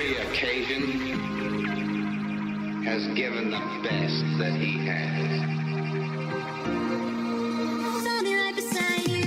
every occasion has given the best that he has. Standing right beside you.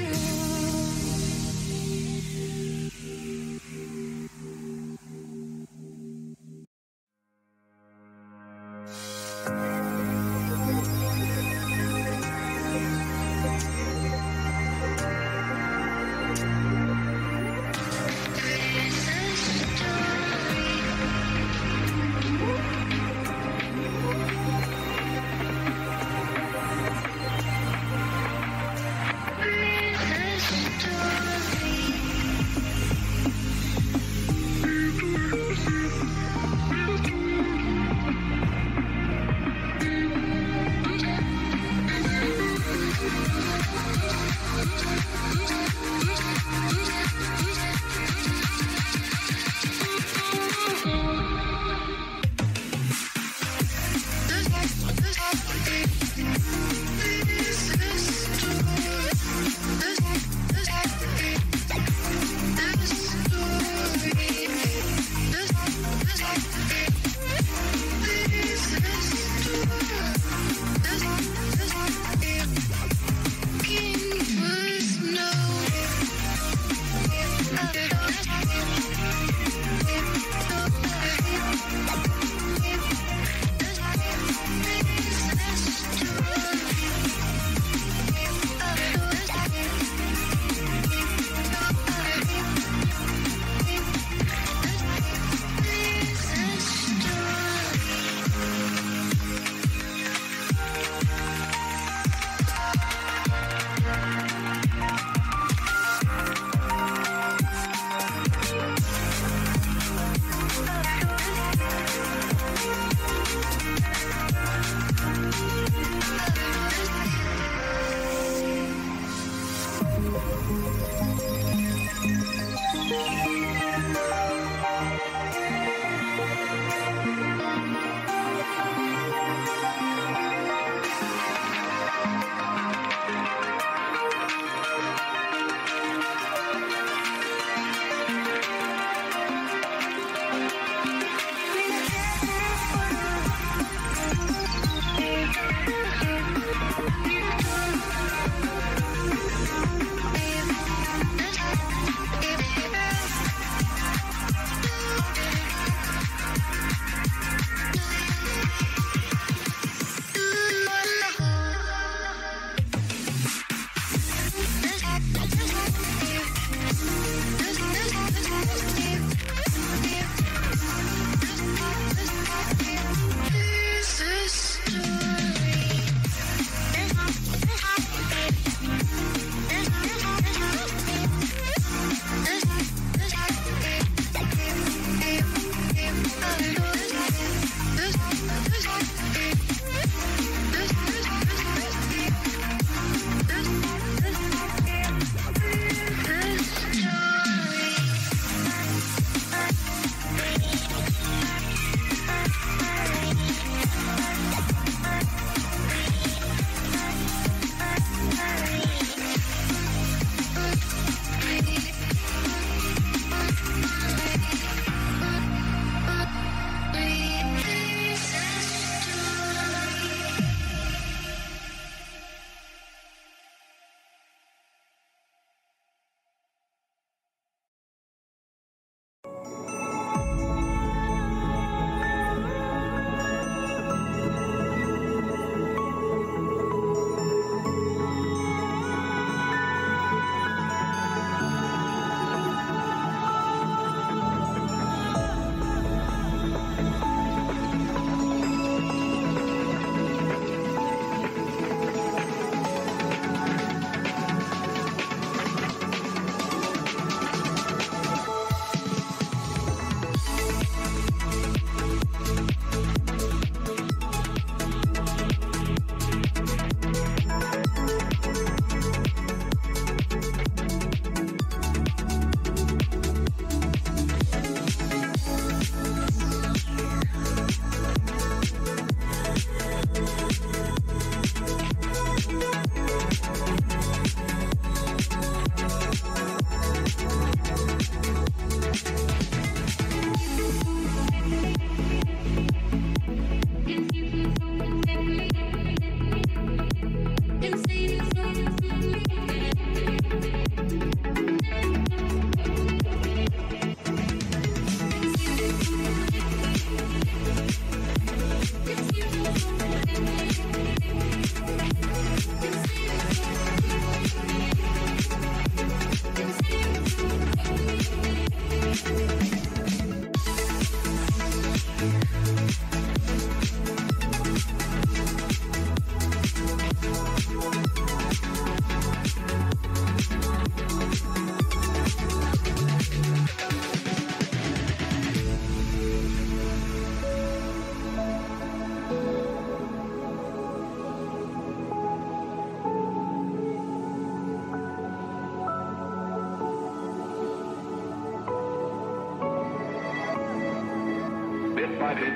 bit by bit,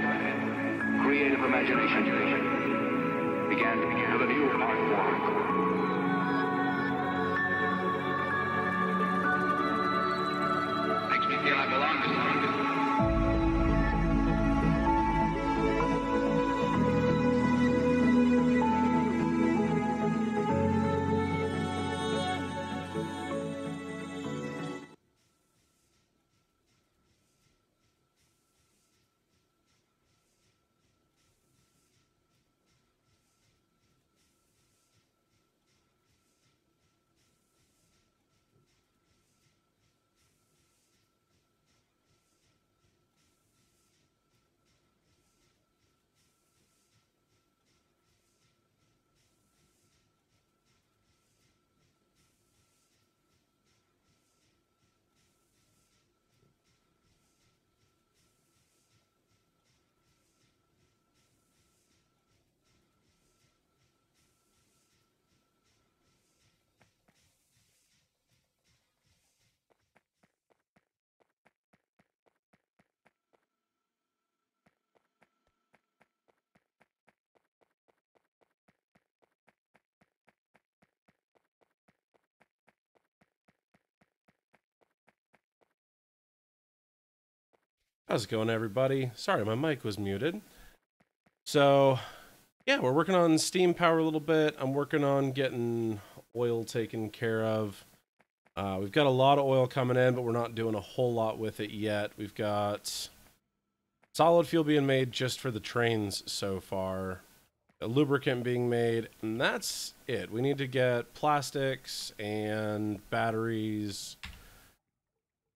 creative imagination began to build a new art form. Makes me feel I belong to something. How's it going, everybody? Sorry, my mic was muted. So, yeah, we're working on steam power a little bit. I'm working on getting oil taken care of. We've got a lot of oil coming in, but we're not doing a whole lot with it yet. We've got solid fuel being made just for the trains so far, a lubricant being made, and that's it. We need to get plastics and batteries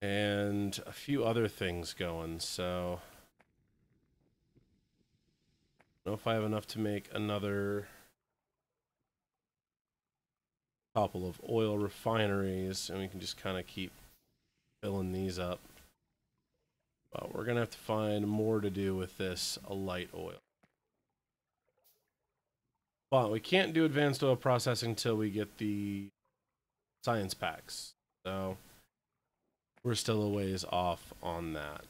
and a few other things going, so I don't know if I have enough to make another couple of oil refineries, and we can just kind of keep filling these up. But we're gonna have to find more to do with this light oil. But we can't do advanced oil processing until we get the science packs, so we're still a ways off on that.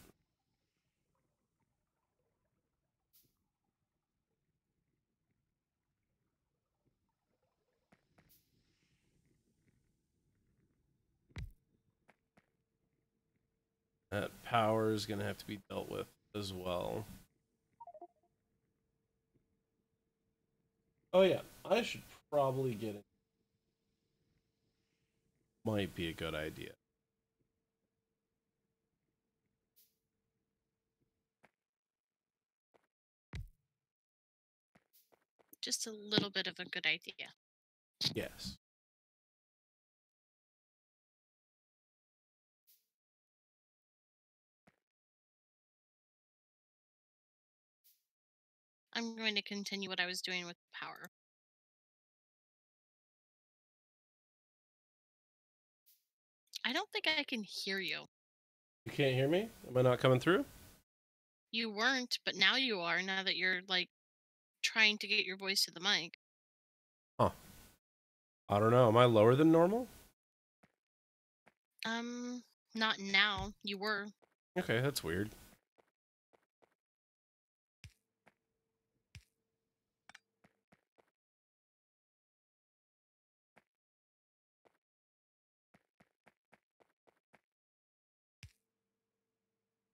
That power is going to have to be dealt with as well. Oh yeah, I should probably get it. Might be a good idea. Just a little bit of a good idea. Yes. I'm going to continue what I was doing with power. I don't think I can hear you. You can't hear me? Am I not coming through? You weren't, but now you are, now that you're, like, trying to get your voice to the mic. Huh. I don't know. Am I lower than normal? Not now. You were. Okay, that's weird.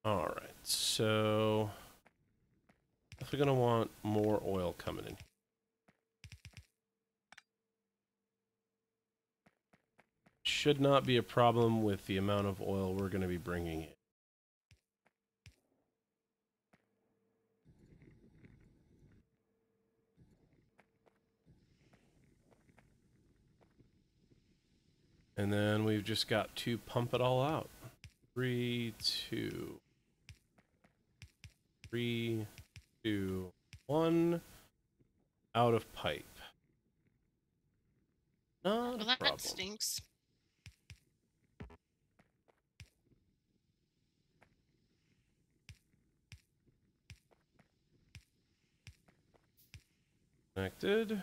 All right, so if we're gonna want more oil coming in, should not be a problem with the amount of oil we're going to be bringing in. And then we've just got to pump it all out. 3, 2, 3, 2, 1. Out of pipe. Not Well, a that problem. stinks. Connected.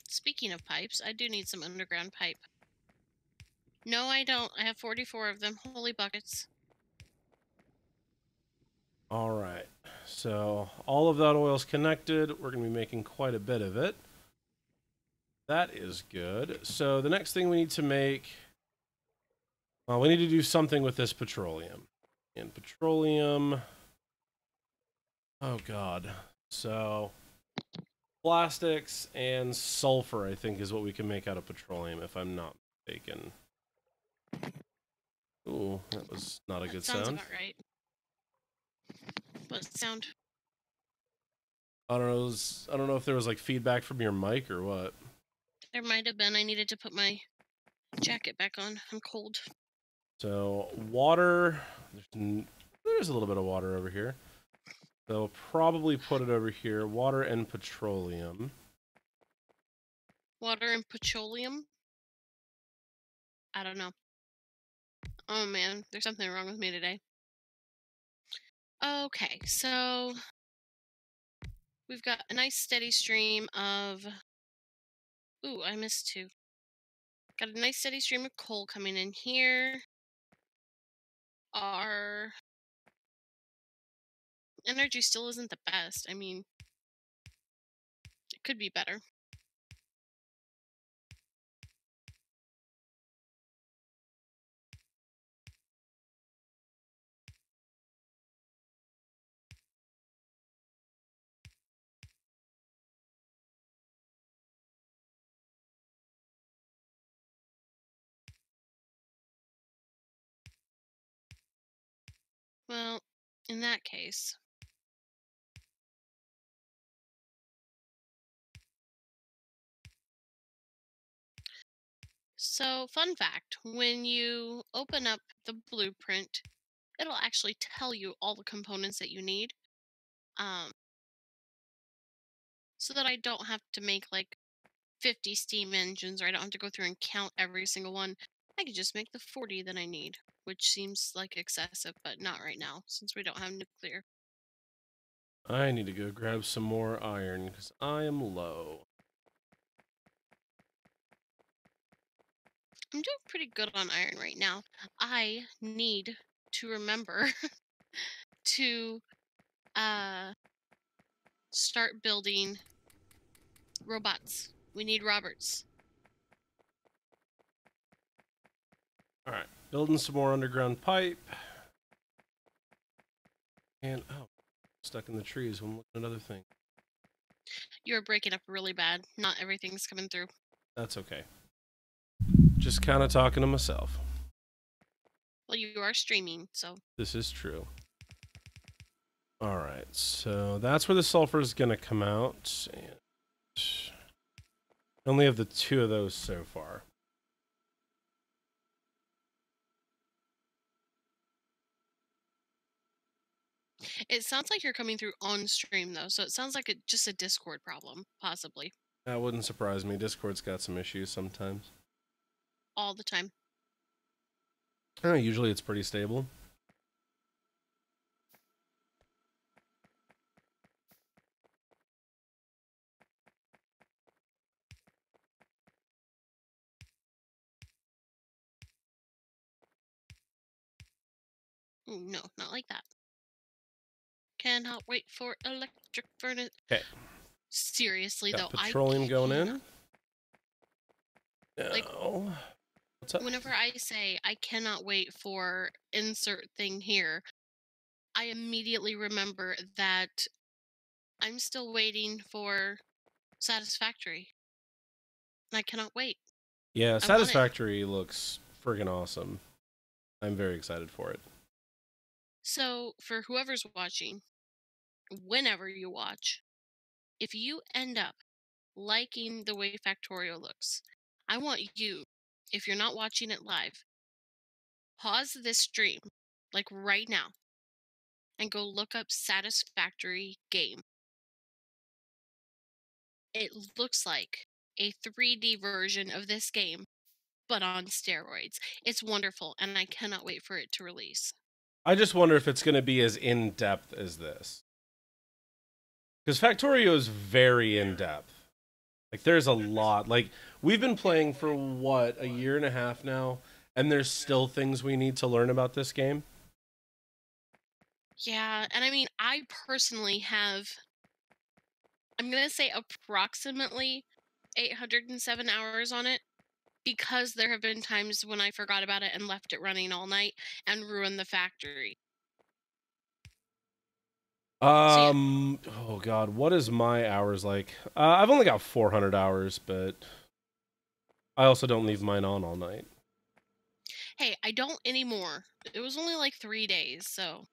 Speaking of pipes, I do need some underground pipe. No, I don't. I have 44 of them. Holy buckets. All right. So all of that oil's connected. We're going to be making quite a bit of it. That is good. So the next thing we need to make, well, we need to do something with this petroleum. And petroleum, oh God. So plastics and sulfur, I think, is what we can make out of petroleum, if I'm not mistaken. Ooh, that was not a good Sounds sound. about right. What sound? I don't know if there was like feedback from your mic or what. There might have been. I needed to put my jacket back on. I'm cold. So water, there's a little bit of water over here. So we'll probably put it over here. Water and petroleum. Water and petroleum? I don't know. Oh man, there's something wrong with me today. Okay, so we've got a nice steady stream of... Ooh, I missed two. Got a nice steady stream of coal coming in here. Our energy still isn't the best. I mean, it could be better. Well, in that case... So, fun fact, when you open up the blueprint, it'll actually tell you all the components that you need. So that I don't have to make like 50 steam engines, or I don't have to go through and count every single one. I can just make the 40 that I need, which seems like excessive, but not right now, since we don't have nuclear. I need to go grab some more iron because I am low. I'm doing pretty good on iron right now. I need to remember to start building robots. We need Roberts. All right, building some more underground pipe. And, oh, stuck in the trees when I'm looking at other things. You're breaking up really bad. Not everything's coming through. That's okay. Just kind of talking to myself. Well, you are streaming, so... This is true. All right, so that's where the sulfur is going to come out. And I only have the 2 of those so far. It sounds like you're coming through on stream, though, so it sounds like just a Discord problem, possibly. That wouldn't surprise me. Discord's got some issues sometimes. All the time. Usually it's pretty stable. Ooh, no, not like that. Cannot wait for electric furnace. Okay. Seriously, Got though, petroleum going in. Like, No. What's up? whenever I say I cannot wait for insert thing here, I immediately remember that I'm still waiting for Satisfactory. And I cannot wait. Yeah, I want it. Satisfactory looks friggin' awesome. I'm very excited for it. So, for whoever's watching, whenever you watch, if you end up liking the way Factorio looks, I want you, if you're not watching it live, pause this stream, like right now, and go look up Satisfactory game. It looks like a 3D version of this game, but on steroids. It's wonderful, and I cannot wait for it to release. I just wonder if it's going to be as in-depth as this. Because Factorio is very in-depth. Like, there's a lot. Like, we've been playing for, what, a year and a half now? And there's still things we need to learn about this game. Yeah, and I mean, I personally have, I'm going to say approximately 807 hours on it because there have been times when I forgot about it and left it running all night and ruined the factory. So yeah, Oh god, what is my hours like? I've only got 400 hours, but I also don't leave mine on all night. hey, I don't anymore. It was only like 3 days, so.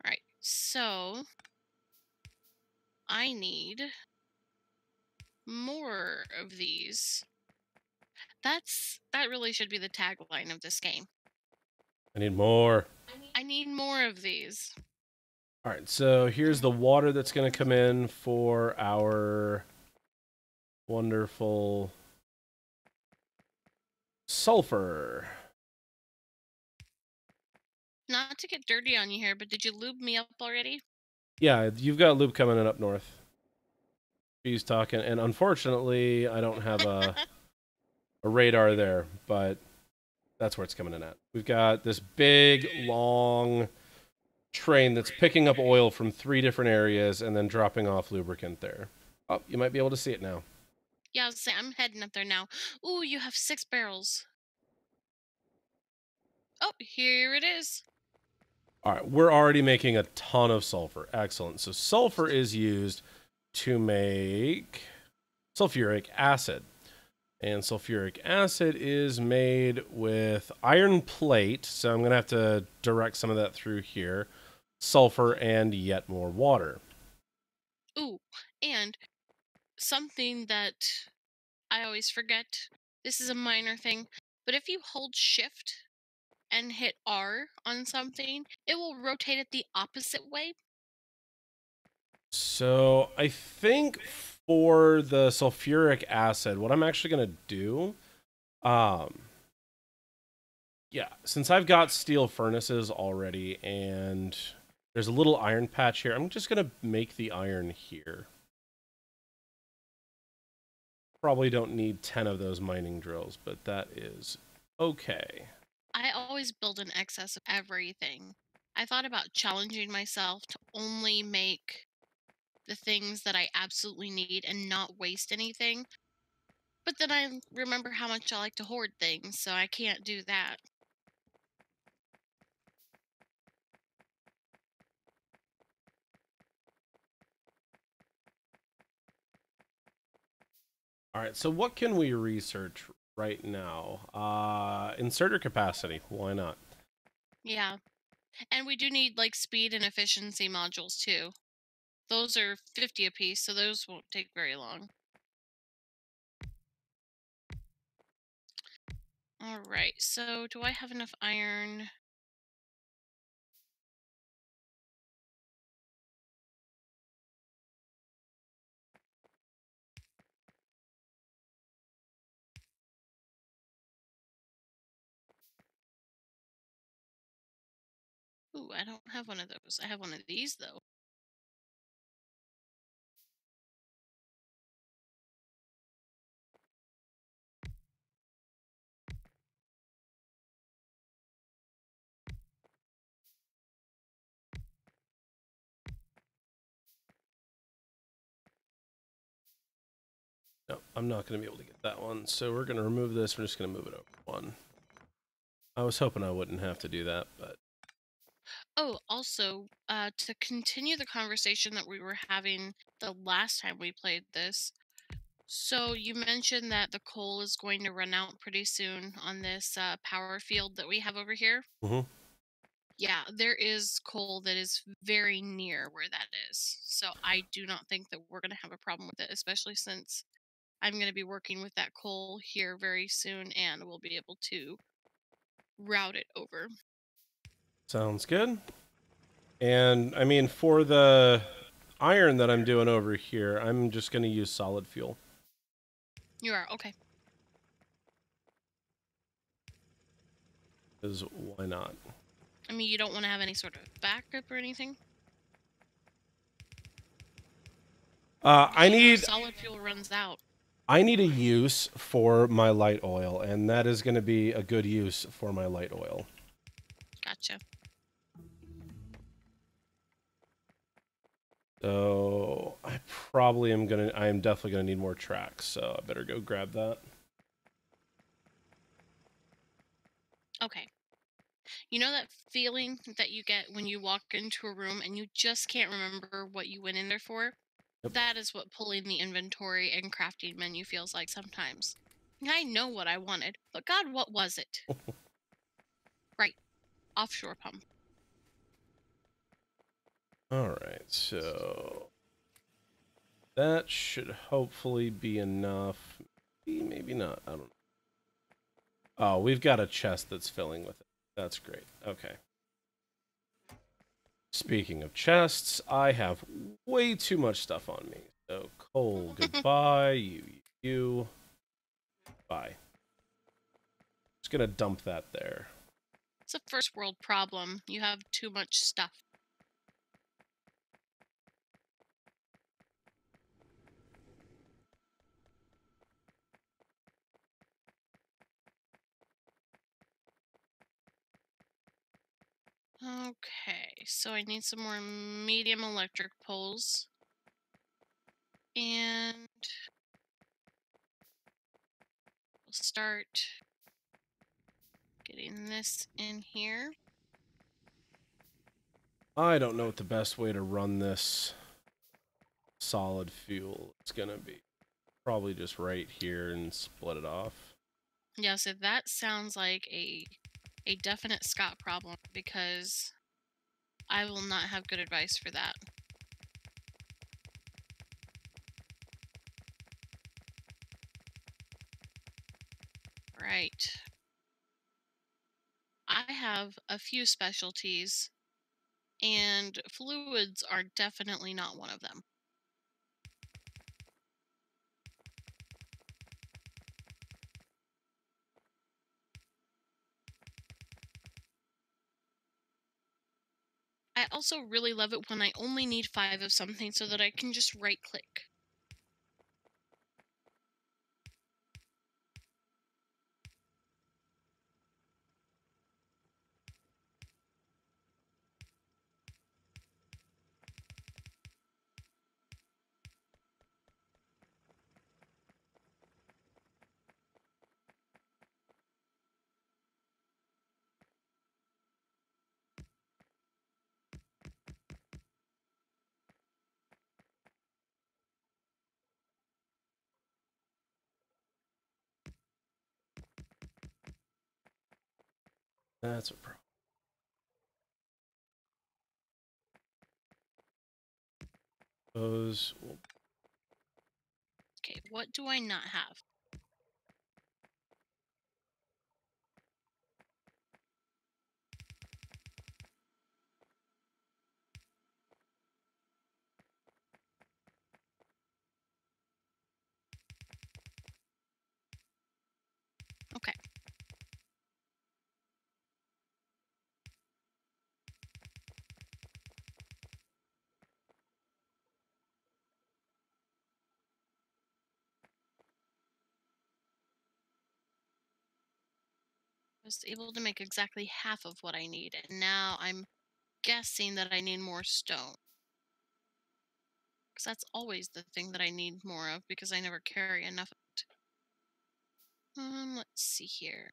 Alright, so I need more of these. That really should be the tagline of this game. I need more. I need more of these. All right, so here's the water that's going to come in for our wonderful sulfur. Not to get dirty on you here, but did you lube me up already? Yeah, you've got loop coming in up north. She's talking, and unfortunately, I don't have a radar there, but that's where it's coming in at. We've got this big, long train that's picking up oil from 3 different areas and then dropping off lubricant there. Oh, you might be able to see it now. Yeah, I was saying, I'm heading up there now. Ooh, you have 6 barrels. Oh, here it is. All right, we're already making a ton of sulfur. Excellent. So sulfur is used to make sulfuric acid. And sulfuric acid is made with iron plate. So I'm going to have to direct some of that through here. Sulfur and yet more water. Ooh, and something that I always forget. This is a minor thing, but if you hold shift and hit R on something, it will rotate it the opposite way. So I think for the sulfuric acid, what I'm actually going to do, yeah, since I've got steel furnaces already and there's a little iron patch here, I'm just going to make the iron here. Probably don't need 10 of those mining drills, but that is okay. I always build in excess of everything. I thought about challenging myself to only make the things that I absolutely need and not waste anything. But then I remember how much I like to hoard things, so I can't do that. All right, so what can we research right now? Inserter capacity, why not? Yeah. And we do need like speed and efficiency modules too. Those are 50 apiece, so those won't take very long. Alright, so do I have enough iron? Ooh, I don't have one of those. I have one of these though. No, I'm not going to be able to get that one, so we're going to remove this. We're just going to move it over one. I was hoping I wouldn't have to do that, but... Oh, also, to continue the conversation that we were having the last time we played this. So you mentioned that the coal is going to run out pretty soon on this power field that we have over here. Mhm. Yeah, there is coal that is very near where that is. So I do not think that we're going to have a problem with it, especially since I'm going to be working with that coal here very soon and we'll be able to route it over. Sounds good. And, I mean, for the iron that I'm doing over here, I'm just going to use solid fuel. You are, okay. Because why not? I mean, you don't want to have any sort of backup or anything? I need... Solid fuel runs out. I need a use for my light oil, and that is going to be a good use for my light oil. Gotcha. So I am definitely gonna need more tracks, so I better go grab that. Okay. You know that feeling that you get when you walk into a room and you just can't remember what you went in there for? Yep. That is what pulling the inventory and crafting menu feels like sometimes. I know what I wanted, but God, what was it? Right. Offshore pump. Alright, so that should hopefully be enough. Maybe not. I don't know. Oh, we've got a chest that's filling with it. That's great. Okay. Speaking of chests, I have way too much stuff on me. So coal, goodbye. You. Bye. Just gonna dump that there. It's a first world problem. You have too much stuff. Okay, so I need some more medium electric poles. And we'll start getting this in here. I don't know what the best way to run this solid fuel is gonna be. Probably just right here and split it off. Yeah, so that sounds like a definite Scott problem because I will not have good advice for that. Right. I have a few specialties, and fluids are definitely not one of them. I also really love it when I only need 5 of something so that I can just right click. That's a problem. Those will... Okay, what do I not have? Okay. I was able to make exactly half of what I need, and now I'm guessing that I need more stone. Because that's always the thing that I need more of because I never carry enough of it. Let's see here.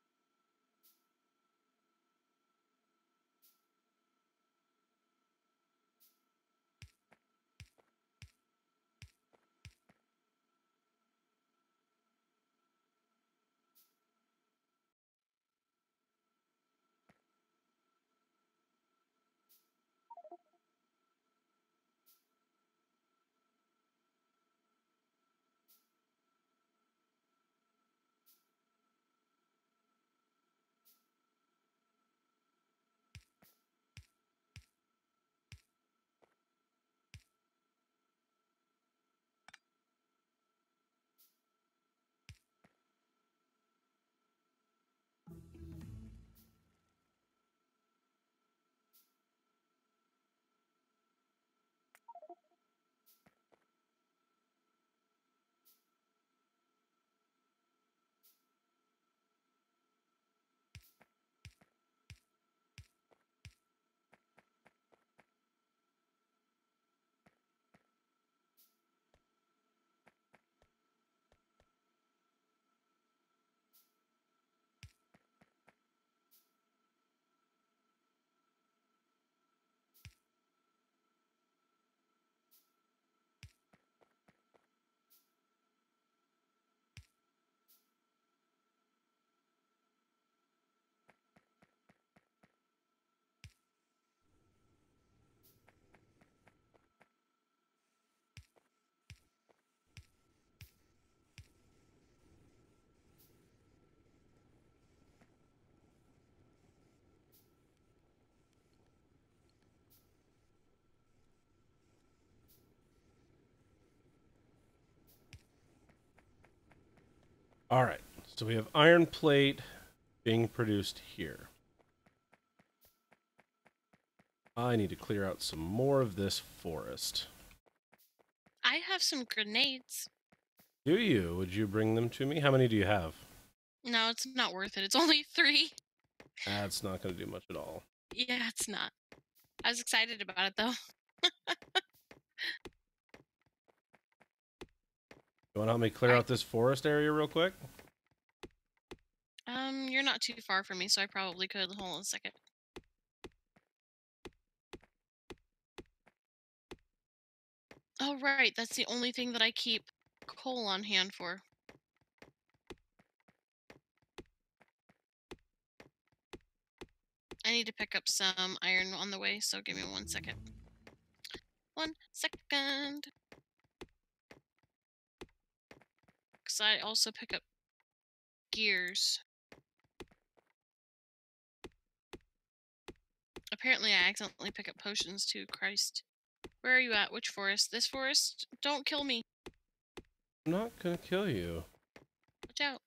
All right. So we have iron plate being produced here. I need to clear out some more of this forest. I have some grenades. Do you? Would you bring them to me? How many do you have? No, it's not worth it. It's only 3. That's not going to do much at all. Yeah, it's not. I was excited about it, though. You want to help me clear out this forest area real quick? You're not too far from me, so I probably could. Hold on a second. Oh, right. That's the only thing that I keep coal on hand for. I need to pick up some iron on the way, so give me 1 second. 1 second. Because I also pick up gears. Apparently, I accidentally pick up potions too. Christ. Where are you at? Which forest? This forest? Don't kill me. I'm not going to kill you. Watch out.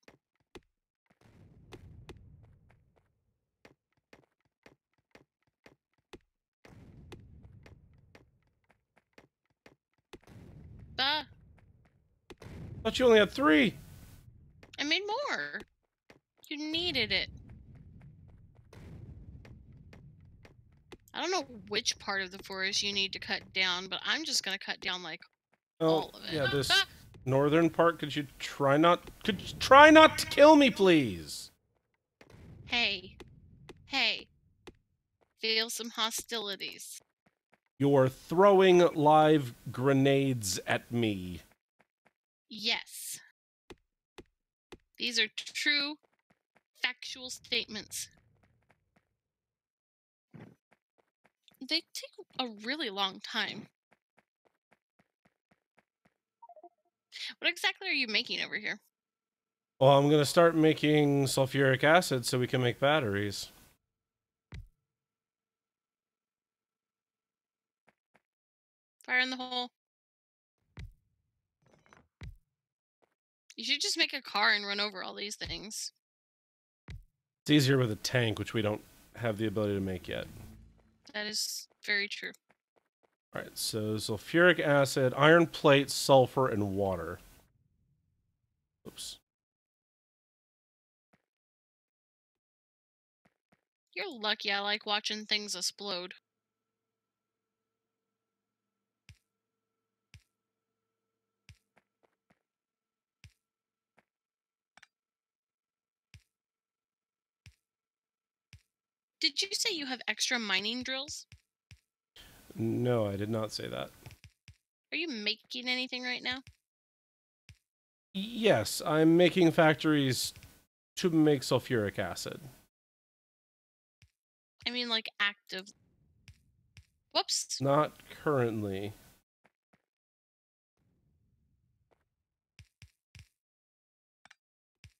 Ah, Thought you only had 3. I made more. You needed it. I don't know which part of the forest you need to cut down, but I'm just gonna cut down like all of it. Yeah, this northern part. Could you try not to kill me, please? Hey, hey, feel some hostilities. You're throwing live grenades at me. Yes, these are true, factual statements. They take a really long time. What exactly are you making over here? Well, I'm going to start making sulfuric acid so we can make batteries. Fire in the hole. You should just make a car and run over all these things. It's easier with a tank, which we don't have the ability to make yet. That is very true. All right, so sulfuric acid, iron plate, sulfur, and water. Oops. You're lucky I like watching things explode. Did you say you have extra mining drills? No, I did not say that. Are you making anything right now? Yes, I'm making factories to make sulfuric acid. I mean, like active. Whoops. Not currently.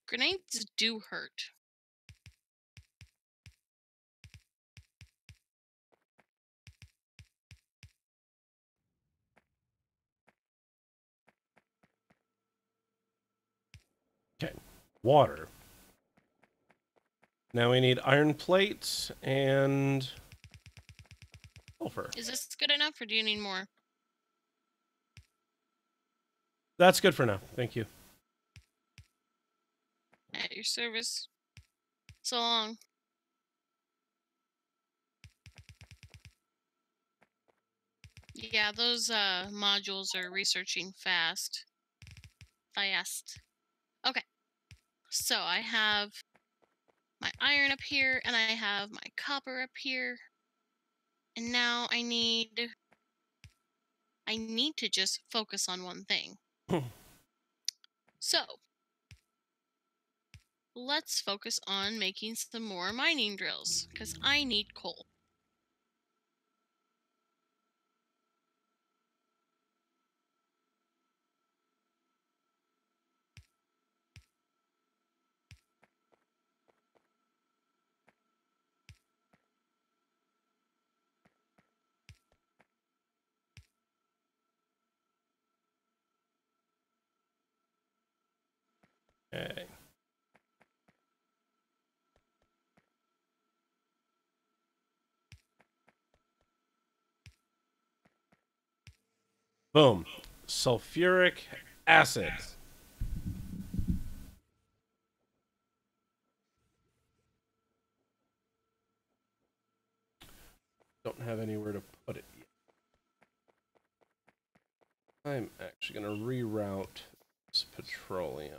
Grenades do hurt. Okay, water. Now we need iron plate and sulfur. Is this good enough, or do you need more? That's good for now. Thank you. At your service. So long. Yeah, those modules are researching fast. Fast. Okay. So I have my iron up here, and I have my copper up here. And now I need to just focus on one thing. So, let's focus on making some more mining drills, because I need coal. Okay. Boom. Sulfuric acid. Don't have anywhere to put it yet. I'm actually going to reroute this petroleum.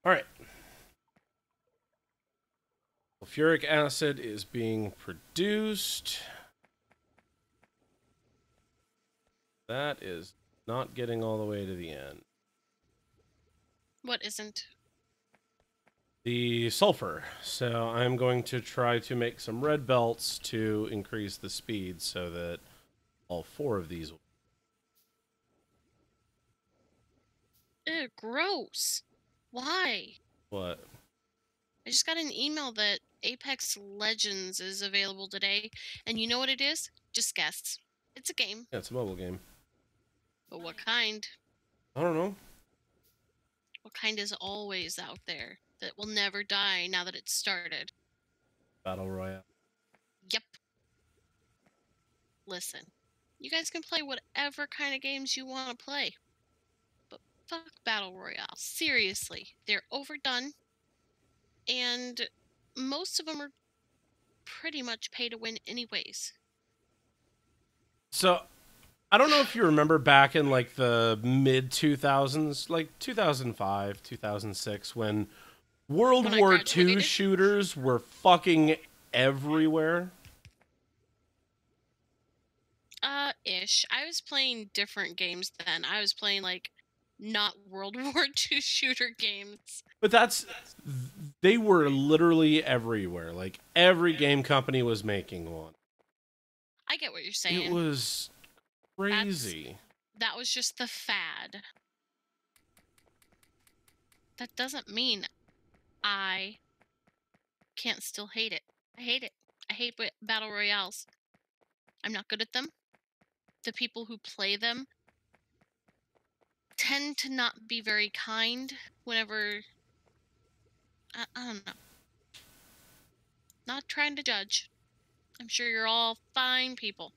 All right. Sulfuric acid is being produced. That is not getting all the way to the end. What isn't? The sulfur. So I'm going to try to make some red belts to increase the speed so that all 4 of these will. Ew, gross. Why? What? I just got an email that Apex Legends is available today, and you know what it is? Just guess. It's a game. Yeah, it's a mobile game. But what kind? I don't know. What kind is always out there that will never die now that it's started? Battle Royale. Yep. Listen, you guys can play whatever kind of games you want to play. But fuck Battle Royale. Seriously. They're overdone. And most of them are pretty much pay to win anyways. So, I don't know if you remember back in like the mid 2000s, like 2005, 2006, when World When I War II graduated? shooters were fucking everywhere. Ish. I was playing different games then. I was playing like not World War II shooter games. But they were literally everywhere. Like every game company was making one. I get what you're saying. It was crazy. That was just the fad. That doesn't mean I can't still hate it. I hate it. I hate battle royales. I'm not good at them. The people who play them tend to not be very kind whenever... I don't know. Not trying to judge. I'm sure you're all fine people.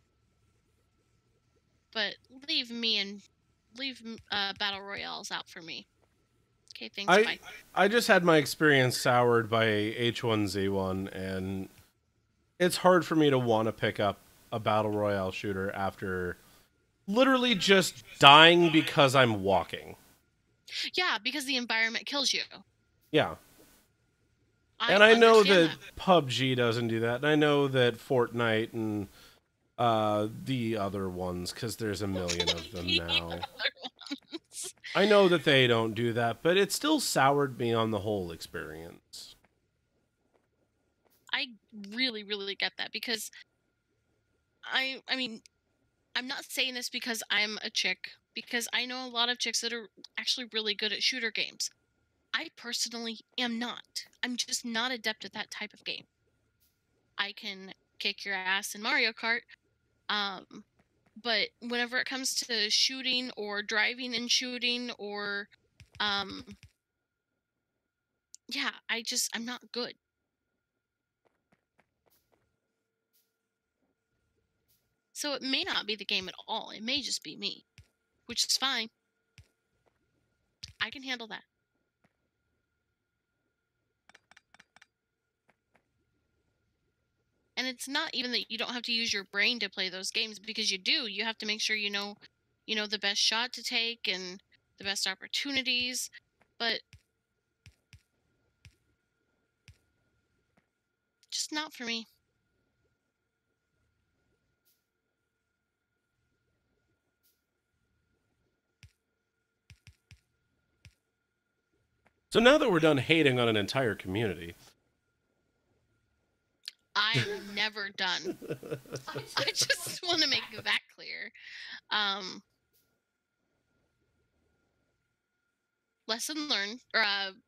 But leave battle royales out for me. Okay, thanks, bye. I just had my experience soured by H1Z1, and it's hard for me to want to pick up a battle royale shooter after literally just dying because I'm walking. Yeah, because the environment kills you. Yeah. And I know that understand PUBG doesn't do that, and I know that Fortnite and the other ones, because there's a million of them The now. other ones. I know that they don't do that, but it still soured me on the whole experience. I really, really get that because I mean, I'm not saying this because I'm a chick, because I know a lot of chicks that are actually really good at shooter games. I personally am not. I'm just not adept at that type of game. I can kick your ass in Mario Kart, but whenever it comes to shooting or driving and shooting or, yeah, I'm not good. So it may not be the game at all. It may just be me, which is fine. I can handle that. And it's not even that you don't have to use your brain to play those games, because you do. You have to make sure you know the best shot to take and the best opportunities, but just not for me. So now that we're done hating on an entire community, I'm never done. I just want to make that clear. Um, lesson learned, or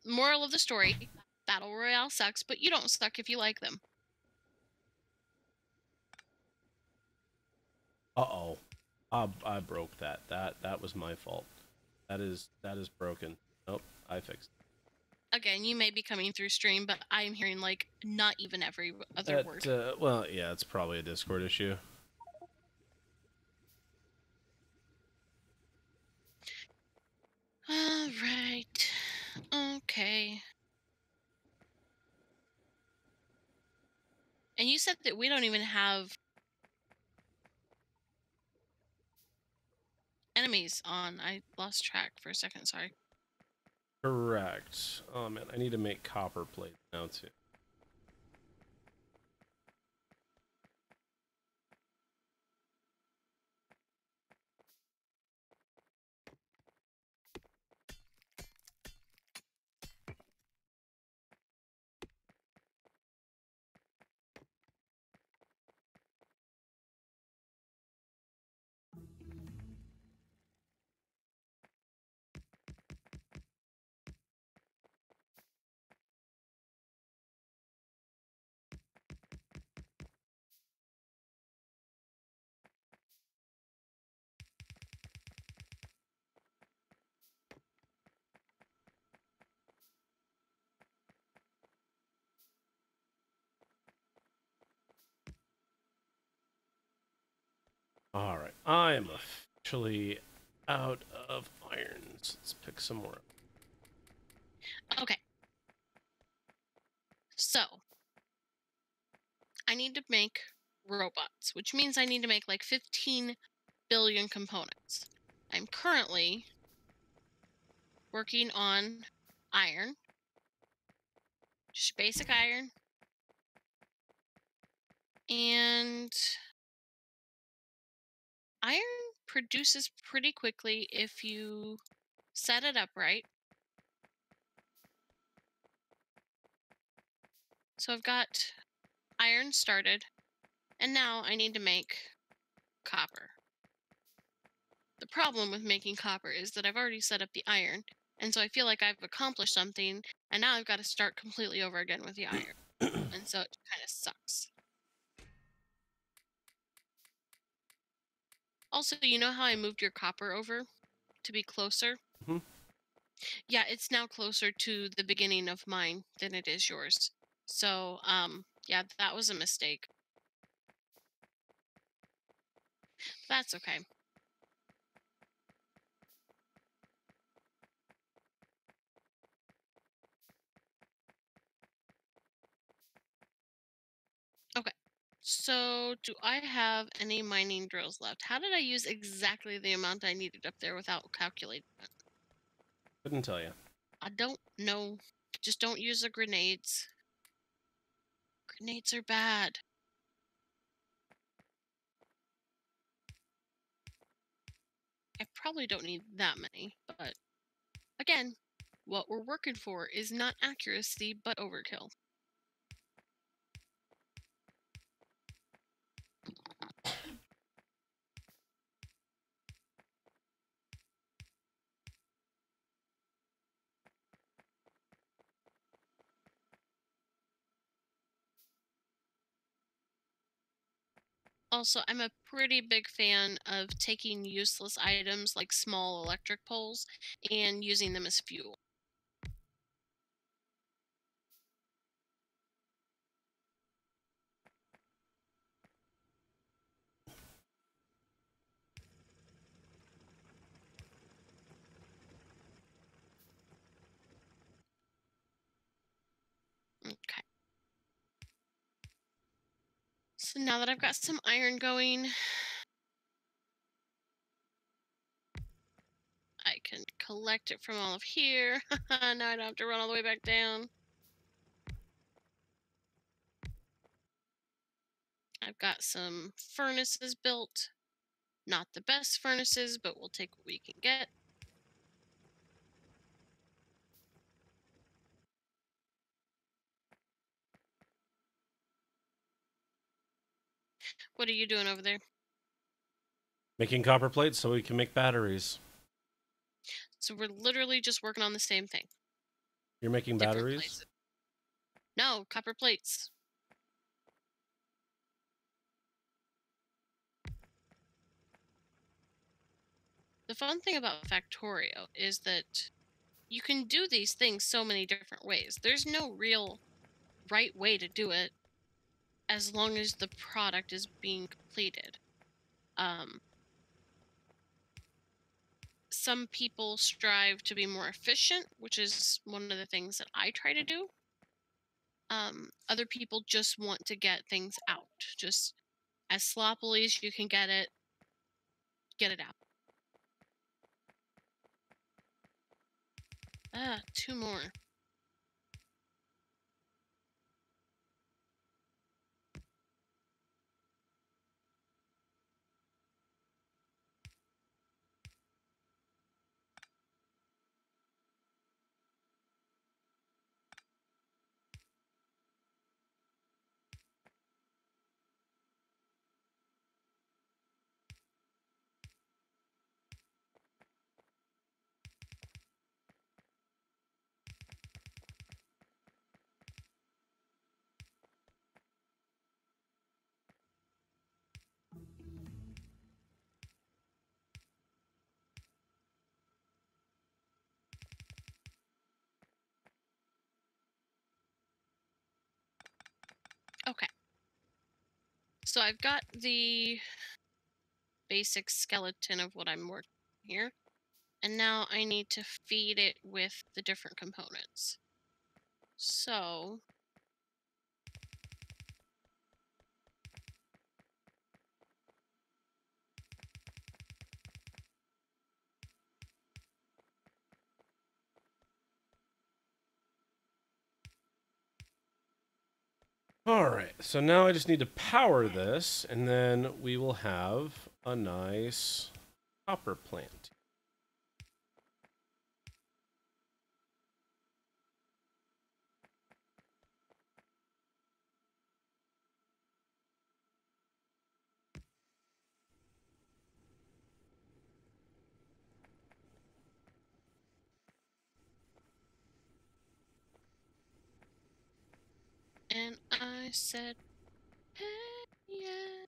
moral of the story: Battle Royale sucks, but you don't suck if you like them. Uh-oh. I broke that. That was my fault. That is broken. Nope, I fixed Again, you may be coming through stream, but I'm hearing like not even every other it. word. Well, yeah, it's probably a Discord issue. All right. Okay. And you said that we don't even have enemies on. I lost track for a second, sorry. Correct. Oh man, I need to make copper plate now too. All right, I am officially out of irons. Let's pick some more. Okay. So, I need to make robots, which means I need to make like 15 billion components. I'm currently working on iron, just basic iron, and iron produces pretty quickly if you set it up right. So I've got iron started, and now I need to make copper. The problem with making copper is that I've already set up the iron, and so I feel like I've accomplished something, and now I've got to start completely over again with the iron. And so it kind of sucks. Also, you know how I moved your copper over to be closer? Mhm. Yeah, it's now closer to the beginning of mine than it is yours. So, yeah, that was a mistake. That's okay. Okay. So, do I have any mining drills left? How did I use exactly the amount I needed up there without calculating it? Couldn't tell you. I don't know. Just don't use the grenades. Grenades are bad. I probably don't need that many, but again, what we're working for is not accuracy, but overkill. Also, I'm a pretty big fan of taking useless items like small electric poles and using them as fuel. Okay. So now that I've got some iron going, I can collect it from all of here. Now I don't have to run all the way back down. I've got some furnaces built. Not the best furnaces, but we'll take what we can get. What are you doing over there? Making copper plates so we can make batteries. So we're literally just working on the same thing. You're making Different batteries? places. No, copper plates. The fun thing about Factorio is that you can do these things so many different ways. There's no real right way to do it as long as the product is being completed. Some people strive to be more efficient, which is one of the things that I try to do. Other people just want to get things out, just as sloppily as you can get it out. Two more. Okay. So I've got the basic skeleton of what I'm working here. And now I need to feed it with the different components. So Alright, so now I just need to power this, and then we will have a nice copper plant. and I said, hey, yeah.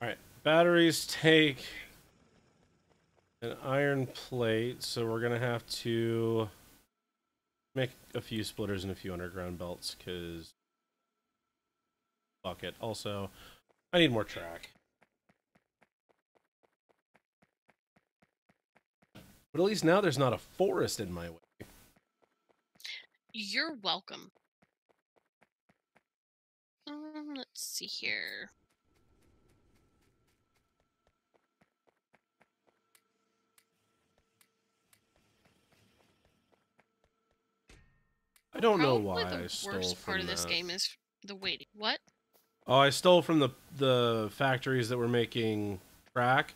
Alright, batteries take an iron plate, so we're gonna have to make a few splitters and a few underground belts, because fuck it. Also, I need more track. But at least now there's not a forest in my way. You're welcome. Let's see here. I don't know Probably why the I stole worst part from of this that. game is the waiting. What? Oh, I stole from the factories that were making track,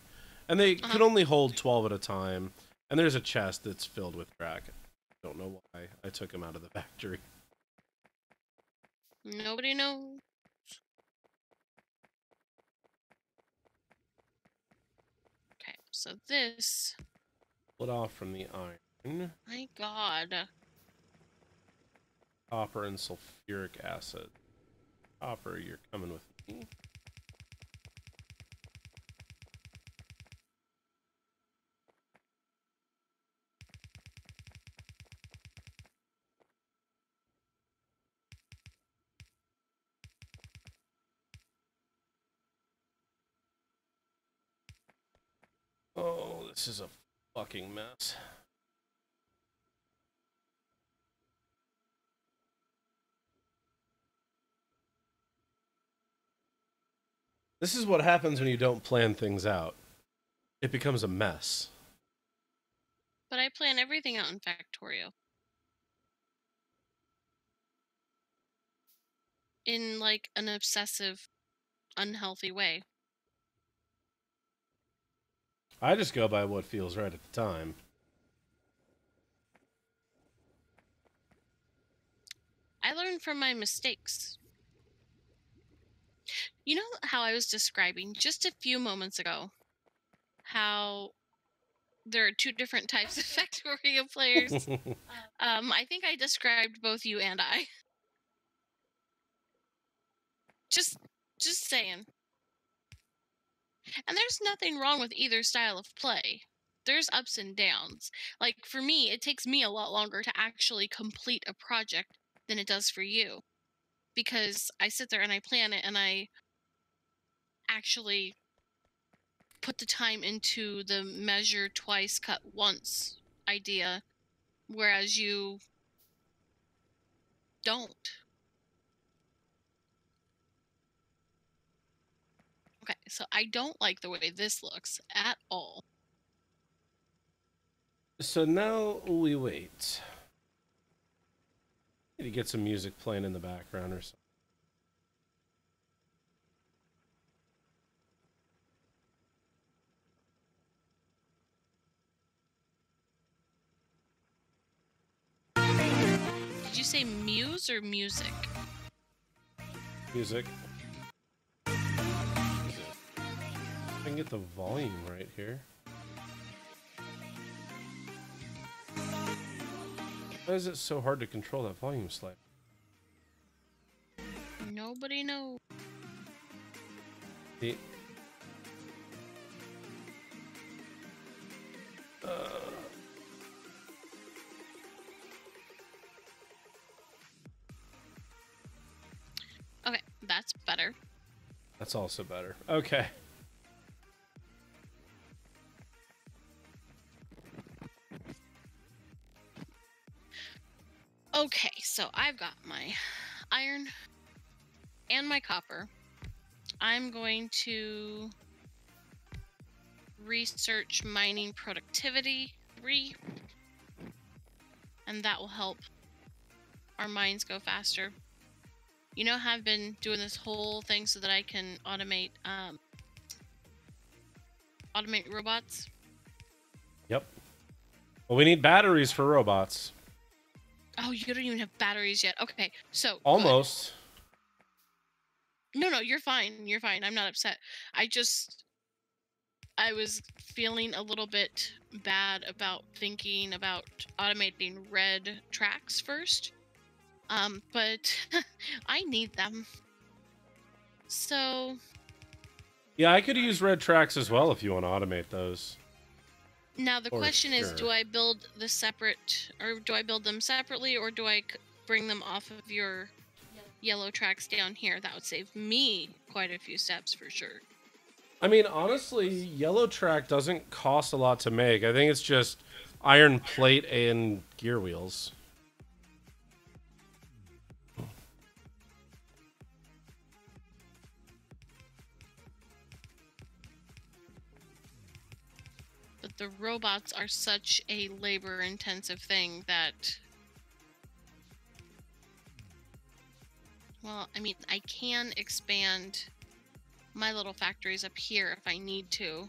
and they could only hold 12 at a time. And there's a chest that's filled with track. Don't know why I took them out of the factory. Nobody knows. Okay, so this. Split off from the iron, My God. copper, and sulfuric acid. Copper, you're coming with me. Oh, this is a fucking mess. This is what happens when you don't plan things out. It becomes a mess. But I plan everything out in Factorio. In like an obsessive, unhealthy way. I just go by what feels right at the time. I learn from my mistakes. You know how I was describing just a few moments ago how there are two different types of Factorio players? I think I described both you and I. Just just saying. And there's nothing wrong with either style of play. There's ups and downs. Like for me, it takes me a lot longer to actually complete a project than it does for you. Because I sit there and I plan it and I actually put the time into the measure twice, cut once idea, whereas you don't. Okay, so I don't like the way this looks at all. So now we wait. Need to get some music playing in the background or something. Did you say muse or music? Music. I can get the volume right here. Why is it so hard to control that volume slider? Nobody knows. The Okay, that's better. That's also better. Okay. Okay, so I've got my iron and my copper. I'm going to research mining productivity 3, and that will help our mines go faster. You know how I've been doing this whole thing so that I can automate robots? Yep. Well, we need batteries for robots. Oh, you don't even have batteries yet. Okay, so Almost. good. No, you're fine. You're fine. I'm not upset. I was feeling a little bit bad about thinking about automating red tracks first. But I need them. So Yeah, I could use red tracks as well if you want to automate those. now the For question is, sure. do I build the separate, or do I build them separately, or do I bring them off of your yellow tracks down here? That would save me quite a few steps for sure. I mean, honestly, yellow track doesn't cost a lot to make. I think it's just iron plate and gear wheels. But the robots are such a labor-intensive thing that, well, I mean, I can expand my little factories up here if I need to.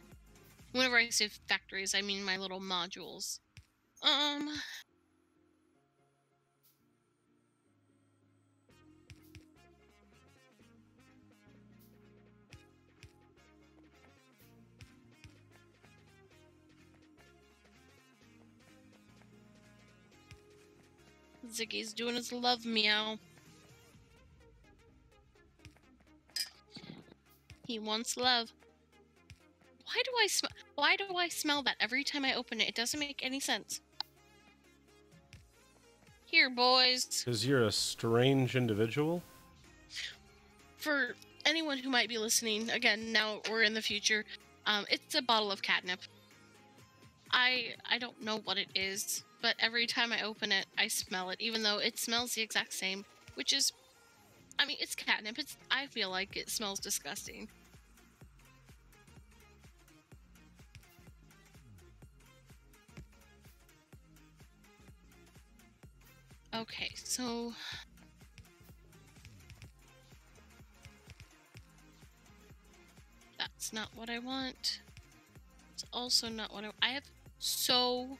Whenever I say factories, I mean my little modules. Ziggy's doing his love meow. He wants love. Why do I smell that every time I open it? It doesn't make any sense. Here, boys. Because you're a strange individual. For anyone who might be listening, again, now or in the future, it's a bottle of catnip. I don't know what it is, but every time I open it, I smell it, even though it smells the exact same, which is, I mean, it's catnip. I feel like it smells disgusting. Okay, so that's not what I want. It's also not what I have so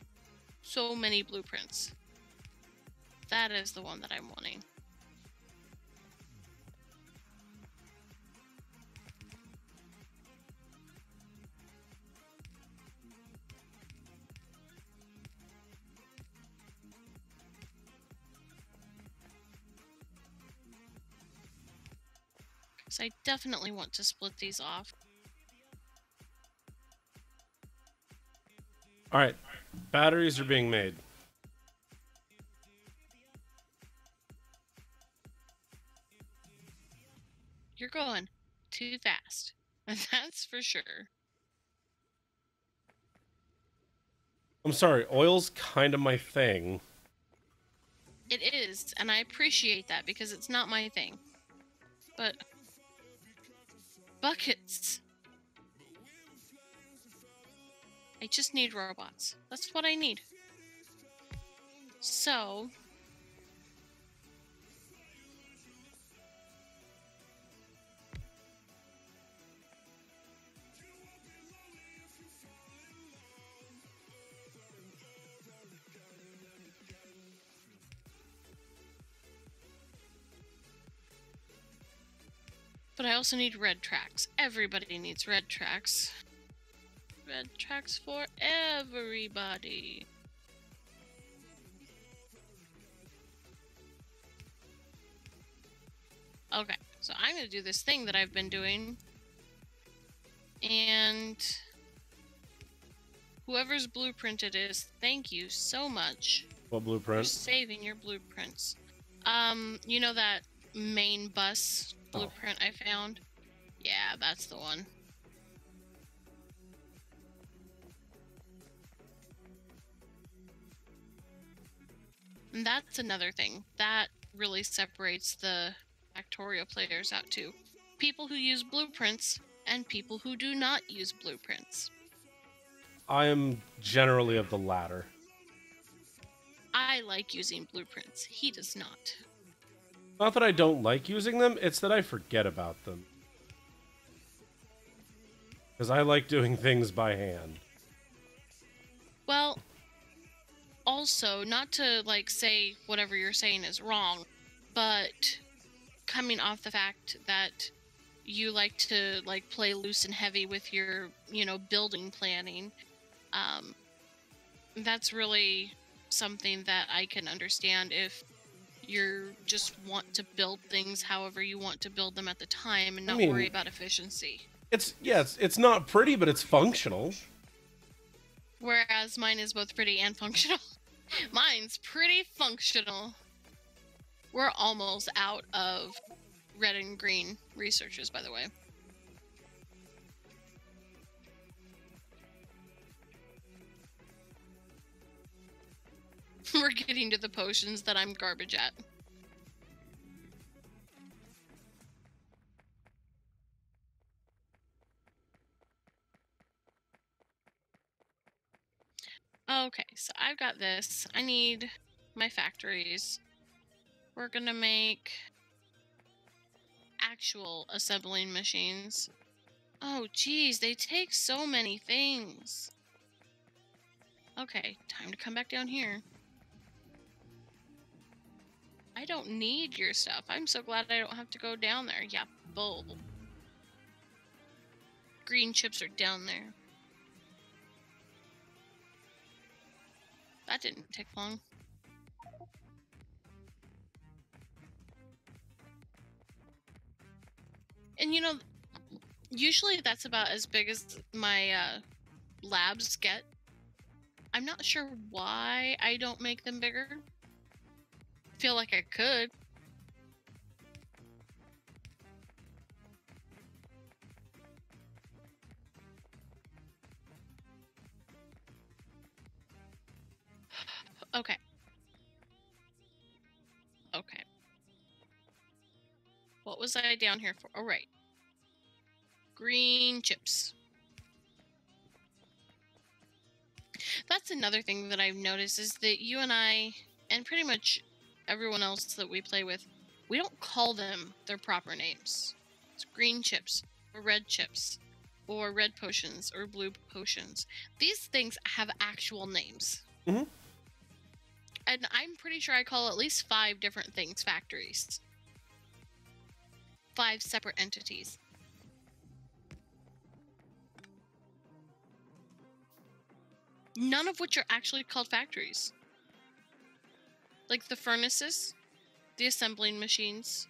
many blueprints. That is the one that I'm wanting. So I definitely want to split these off. All right, batteries are being made. You're going too fast. That's for sure. I'm sorry, oil's kind of my thing. It is, and I appreciate that because it's not my thing. But buckets. I just need robots. That's what I need. So, but I also need red tracks. Everybody needs red tracks. Red tracks for everybody. Okay, so I'm going to do this thing that I've been doing. And whoever's blueprint it is, thank you so much What for blueprint? saving your blueprints. You know that main bus blueprint I found? Yeah, that's the one. And that's another thing. That really separates the Factorio players out too. People who use blueprints and people who do not use blueprints. I am generally of the latter. I like using blueprints. He does not. Not that I don't like using them, it's that I forget about them. Because I like doing things by hand. Well, also, not to like say whatever you're saying is wrong, but coming off the fact that you like to like play loose and heavy with your, building planning, that's really something that I can understand if you just want to build things however you want to build them at the time and not worry about efficiency. It's not pretty, but it's functional. Whereas mine is both pretty and functional. Mine's pretty functional. We're almost out of red and green researchers, by the way. We're getting to the potions that I'm garbage at. Okay, so I've got this. I need my factories. We're gonna make actual assembling machines. Oh, geez, they take so many things. Okay, time to come back down here. I don't need your stuff. I'm so glad I don't have to go down there. Yeah, bull. Green chips are down there. That didn't take long. And usually that's about as big as my labs get. I'm not sure why I don't make them bigger. Feel like I could. Okay. Okay. What was I down here for? Oh, right. Green chips. That's another thing that I've noticed is that you and I, and pretty much everyone else that we play with, we don't call them their proper names. It's green chips, or red chips, or red potions, or blue potions. These things have actual names. Mm-hmm. And I'm pretty sure I call at least 5 different things factories. 5 separate entities. None of which are actually called factories. Like the furnaces, the assembling machines,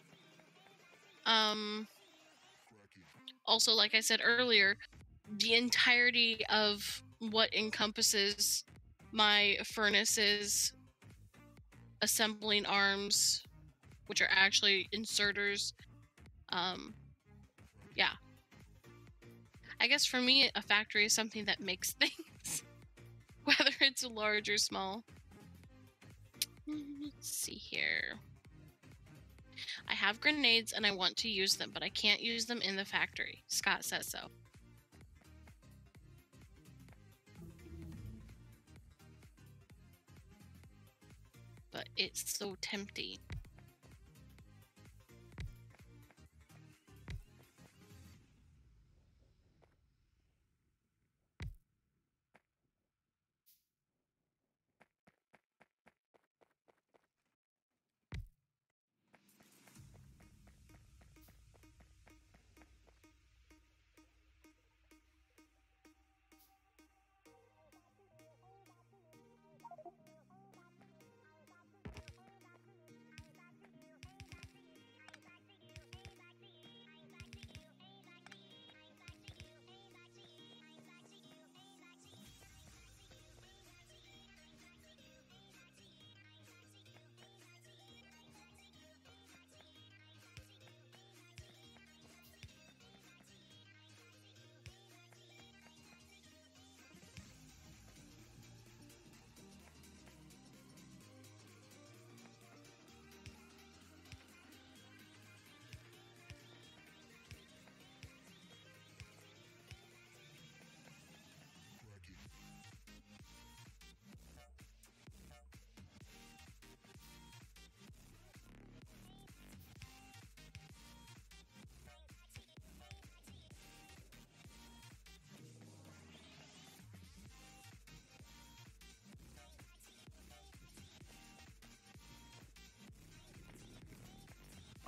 Also, like I said earlier, the entirety of what encompasses my furnaces, assembling arms, which are actually inserters. Yeah. I guess for me, a factory is something that makes things, whether it's large or small. Let's see here. I have grenades and I want to use them, but I can't use them in the factory. Scott says so. But it's so tempting.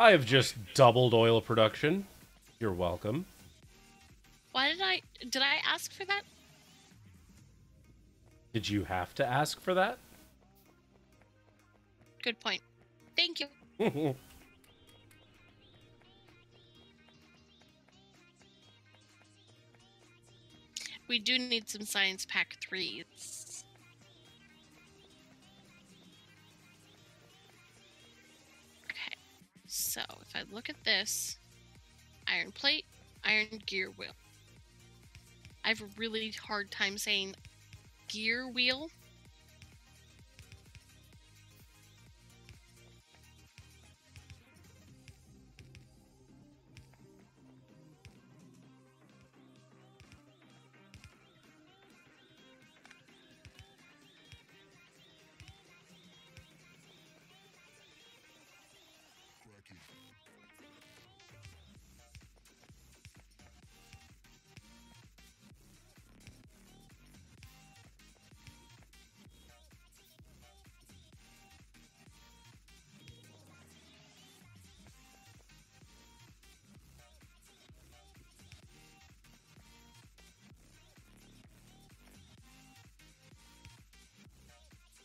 I have just doubled oil production. You're welcome. Why did I ask for that? Did you have to ask for that? Good point. Thank you. We do need some science pack 3s. Okay, so if I look at this, iron plate, iron gear wheel. I have a really hard time saying gear wheel.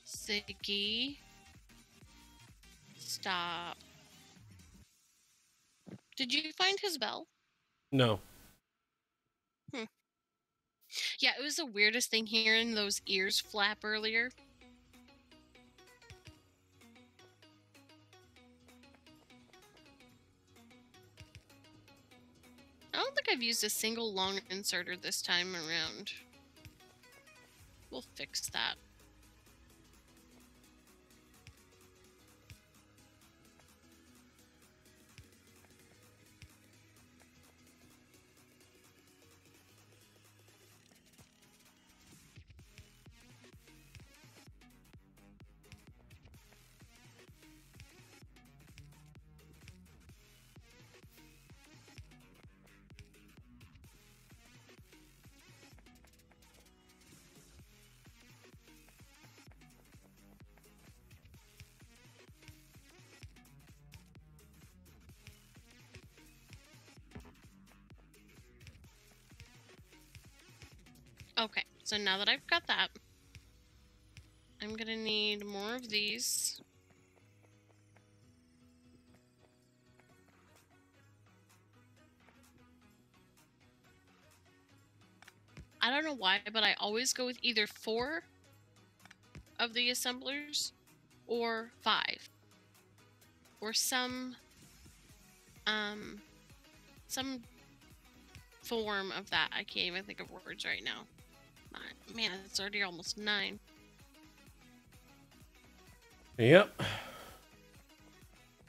Ziggy. Stop. Did you find his bell? No. Yeah, it was the weirdest thing hearing those ears flap earlier. I don't think I've used a single long inserter this time around. We'll fix that. Okay, so now that I've got that, I'm gonna need more of these. I don't know why, but I always go with either 4 of the assemblers or 5. Or some form of that. I can't even think of words right now. Man, it's already almost 9. Yep.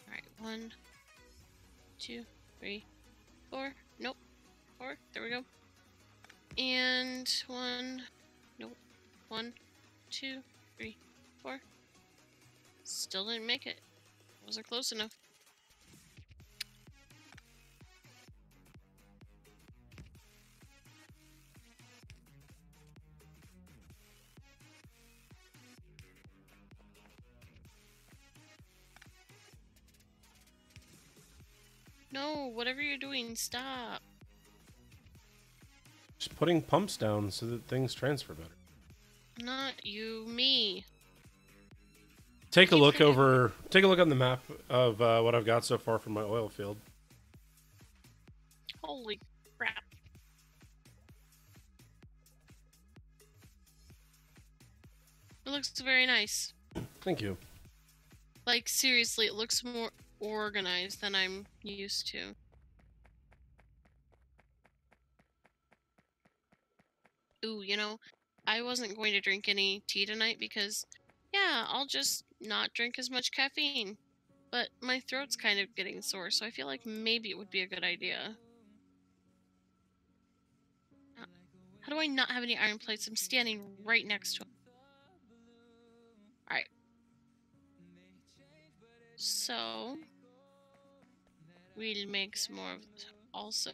Alright, 1, 2, 3, 4. Nope. 4. There we go. And 1. Nope. 1, 2, 3, 4. Still didn't make it. Wasn't close enough. No, whatever you're doing, stop. Just putting pumps down so that things transfer better. Not you, me. Take a look over. Take a look on the map of what I've got so far from my oil field. Holy crap. It looks very nice. Thank you. Like, seriously, it looks more organized than I'm used to. Ooh, you know, I wasn't going to drink any tea tonight because, yeah, I'll just not drink as much caffeine. But my throat's kind of getting sore, so I feel like maybe it would be a good idea. How do I not have any iron plates? I'm standing right next to them. Alright. So, we'll make some more of this also.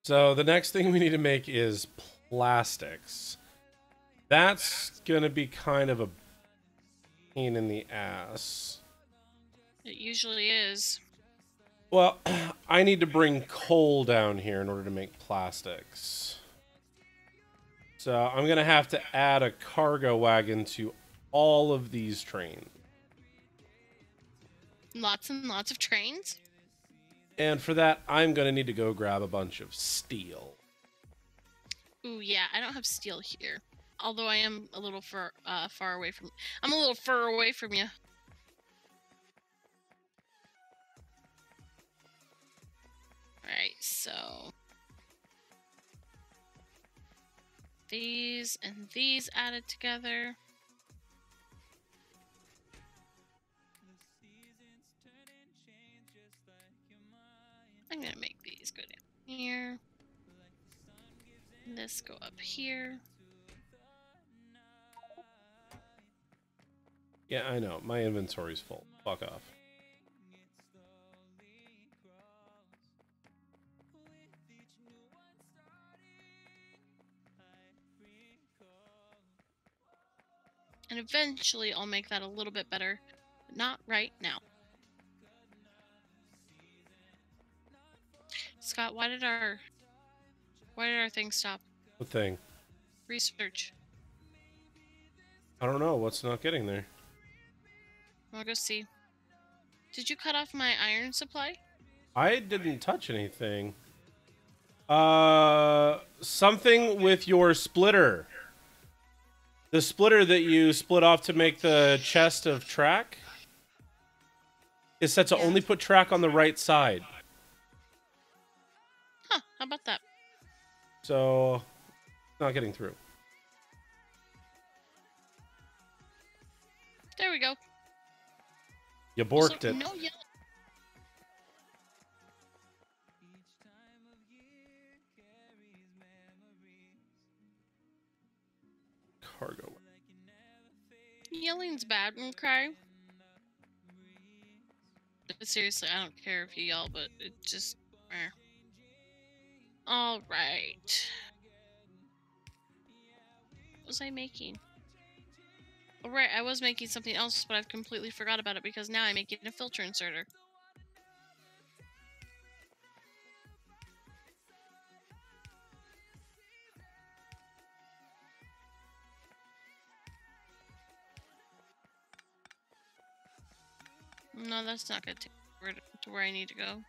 So the next thing we need to make is plastics. That's gonna be kind of a pain in the ass. It usually is. Well, I need to bring coal down here in order to make plastics. So I'm gonna have to add a cargo wagon to all of these trains. Lots and lots of trains. And for that, I'm gonna need to go grab a bunch of steel. Ooh, yeah, I don't have steel here. Although I am a little far away from... I'm a little far away from you. Alright, so... these and these added together. I'm gonna make these go down here. This go up here. Yeah, I know. My inventory's full. Fuck off. And eventually I'll make that a little bit better, but not right now. Scott, why did our thing stop? What thing? Research. I don't know. What's not getting there? I'll go see. Did you cut off my iron supply? I didn't touch anything. Something with your splitter. The splitter that you split off to make the chest of track is set to only put track on the right side. Huh, how about that? So, not getting through. There we go. You borked it. No yellow. Cargo. Yelling's bad, okay? But seriously, I don't care if you yell, but it just... Alright. What was I making? Oh, right, I was making something else, but I've completely forgot about it because now I'm making a filter inserter. No, that's not good. to where I need to go.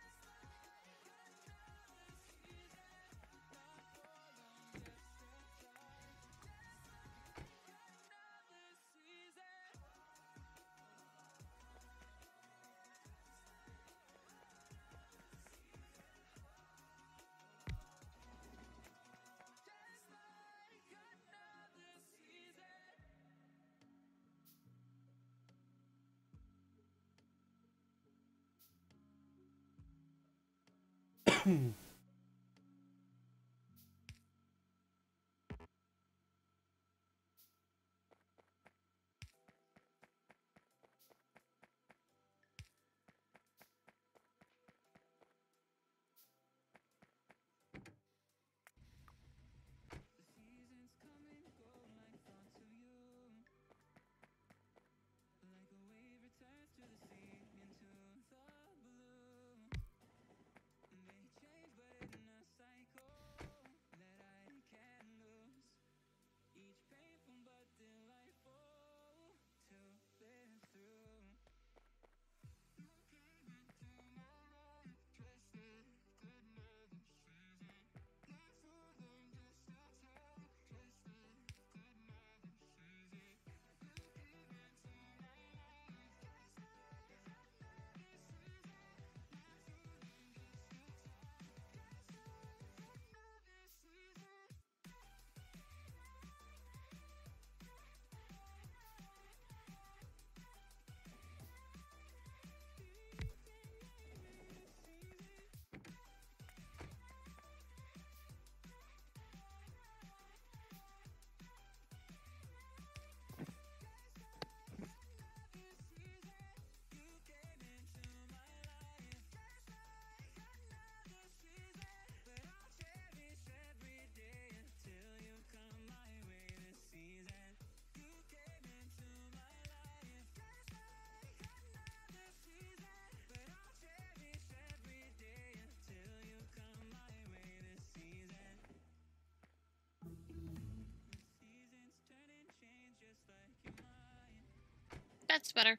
That's better.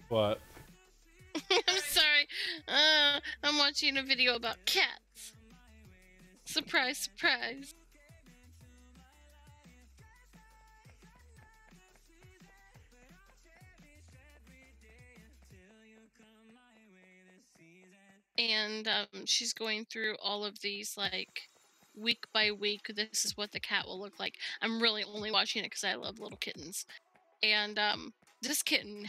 What? I'm sorry. I'm watching a video about cats. Surprise, surprise. And she's going through all of these, like, week by week. This is what the cat will look like. I'm really only watching it because I love little kittens. And this kitten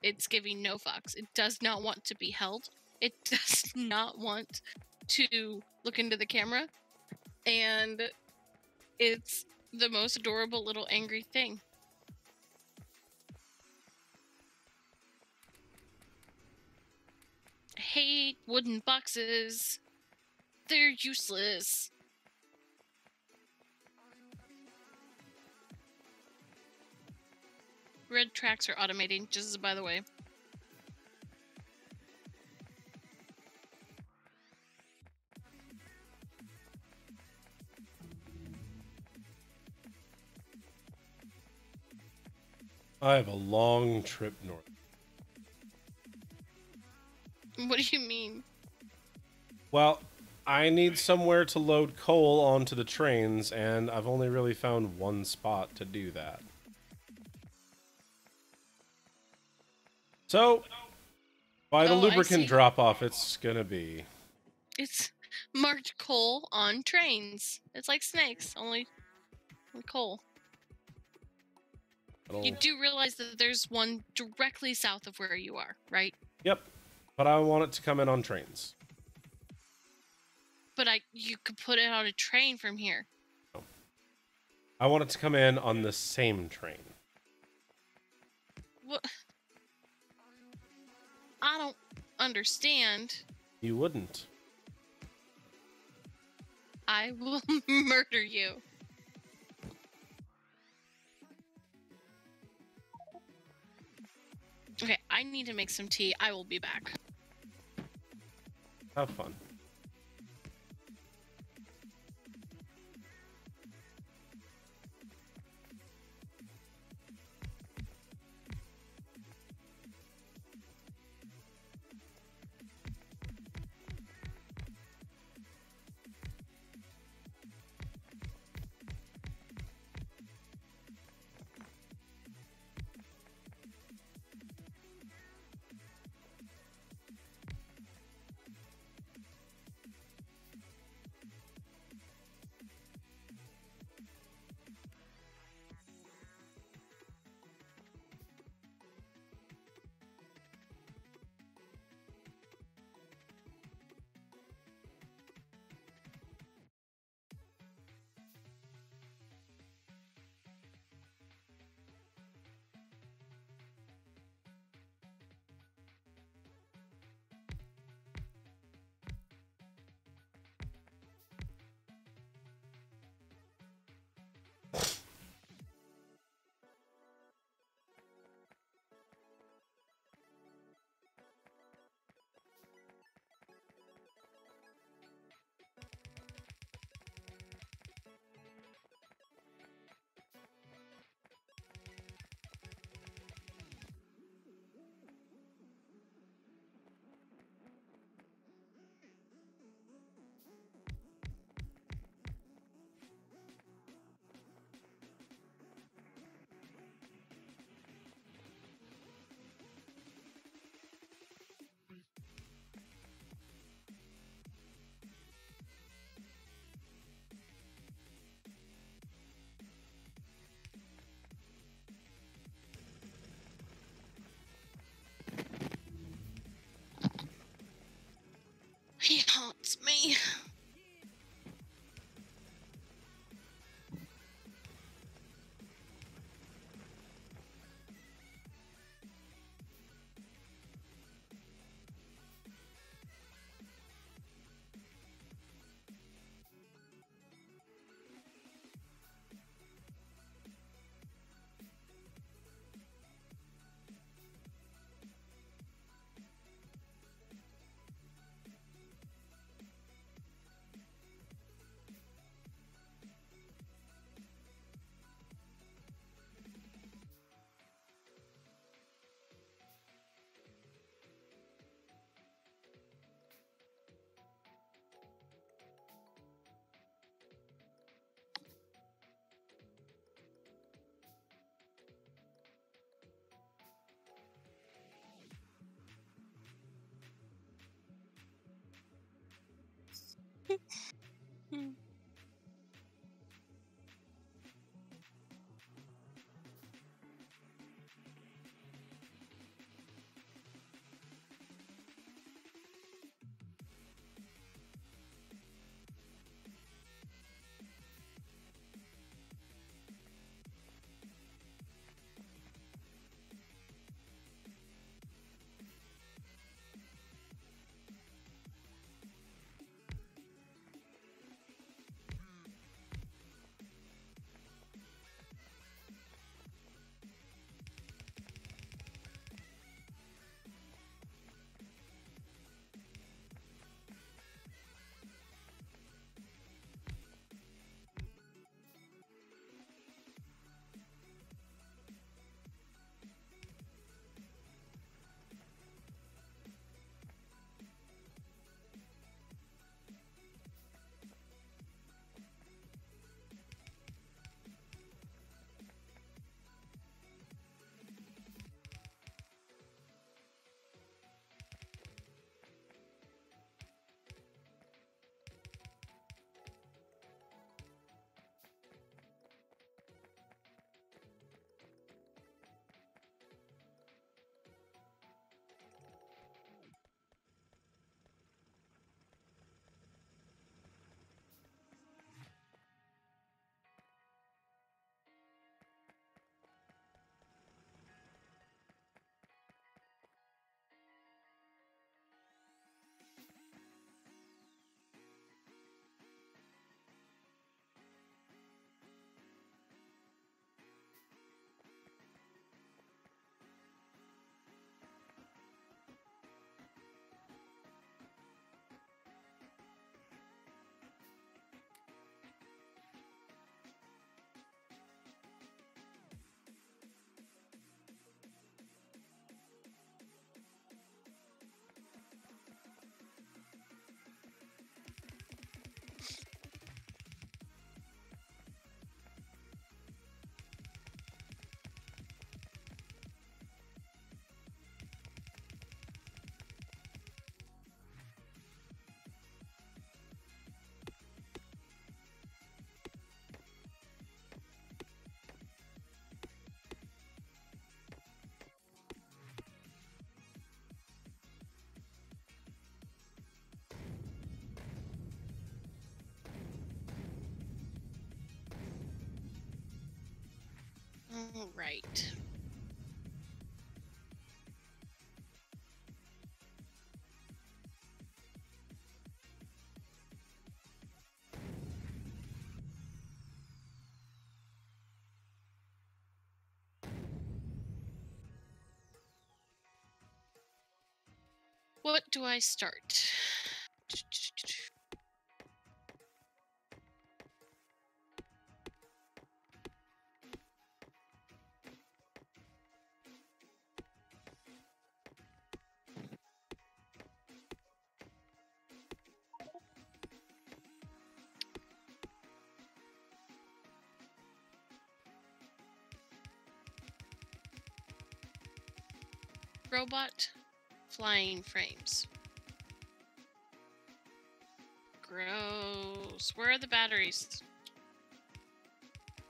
it's giving no fucks. It does not want to be held. It does not want to look into the camera. And it's the most adorable little angry thing. I hate wooden boxes. They're useless. Red tracks are automating, just as by the way. I have a long trip north. What do you mean? Well, I need somewhere to load coal onto the trains, and I've only really found one spot to do that. So, by the Oh, I lubricant see. drop off, it's gonna be. It's marked coal on trains. It's like snakes, only with coal. You It'll- do realize that there's one directly south of where you are, right? Yep. But I want it to come in on trains. But you could put it on a train from here. I want it to come in on the same train. What? I don't understand. You wouldn't. I will murder you. Okay, I need to make some tea. I will be back. Have fun. He haunts me. Hmm. Right. What do I start? Robot flying frames. Gross. Where are the batteries?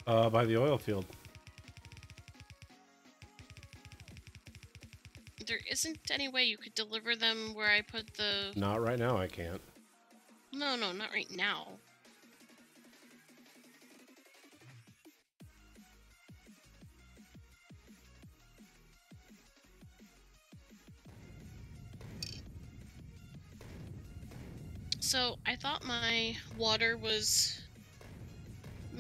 By the oil field. There isn't any way you could deliver them where I put the... Not right now, I can't. No, not right now. So, I thought my water was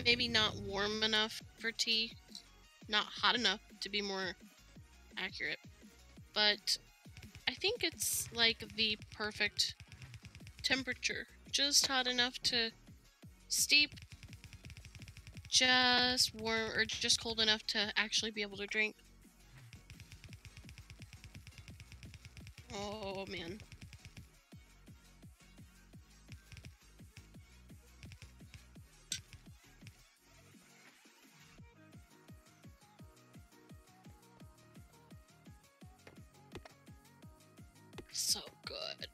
maybe not warm enough for tea. Not hot enough, to be more accurate. But I think it's like the perfect temperature. Just hot enough to steep, just warm, or just cold enough to actually be able to drink. Oh, man. So good.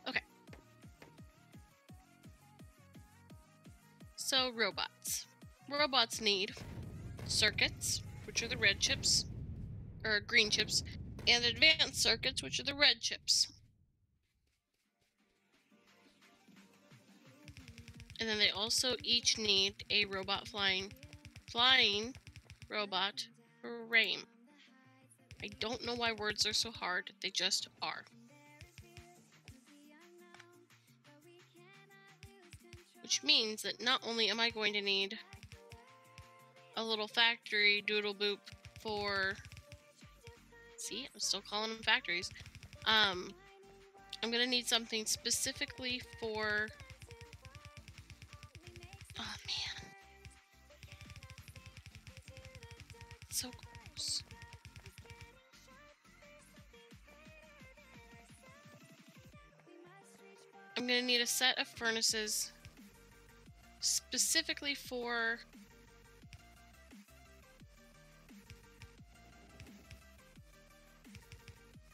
Okay. So, robots. Robots need circuits, which are the red chips, or green chips, and advanced circuits, which are the red chips. And then they also each need a robot flying robot frame. I don't know why words are so hard, they just are. Which means that not only am I going to need a little factory doodle boop for... See, I'm still calling them factories. I'm gonna need something specifically for... Oh, man. So gross. I'm gonna need a set of furnaces specifically for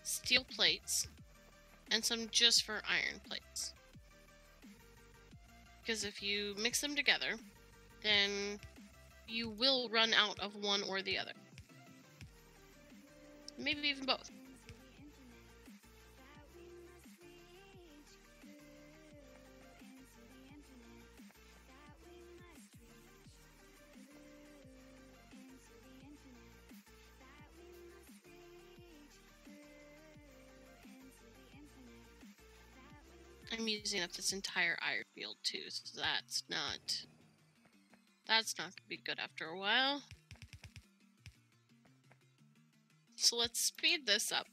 steel plates and some just for iron plates. Because if you mix them together, then you will run out of one or the other. Maybe even both. I'm using up this entire iron field too, so that's not gonna be good after a while. So let's speed this up.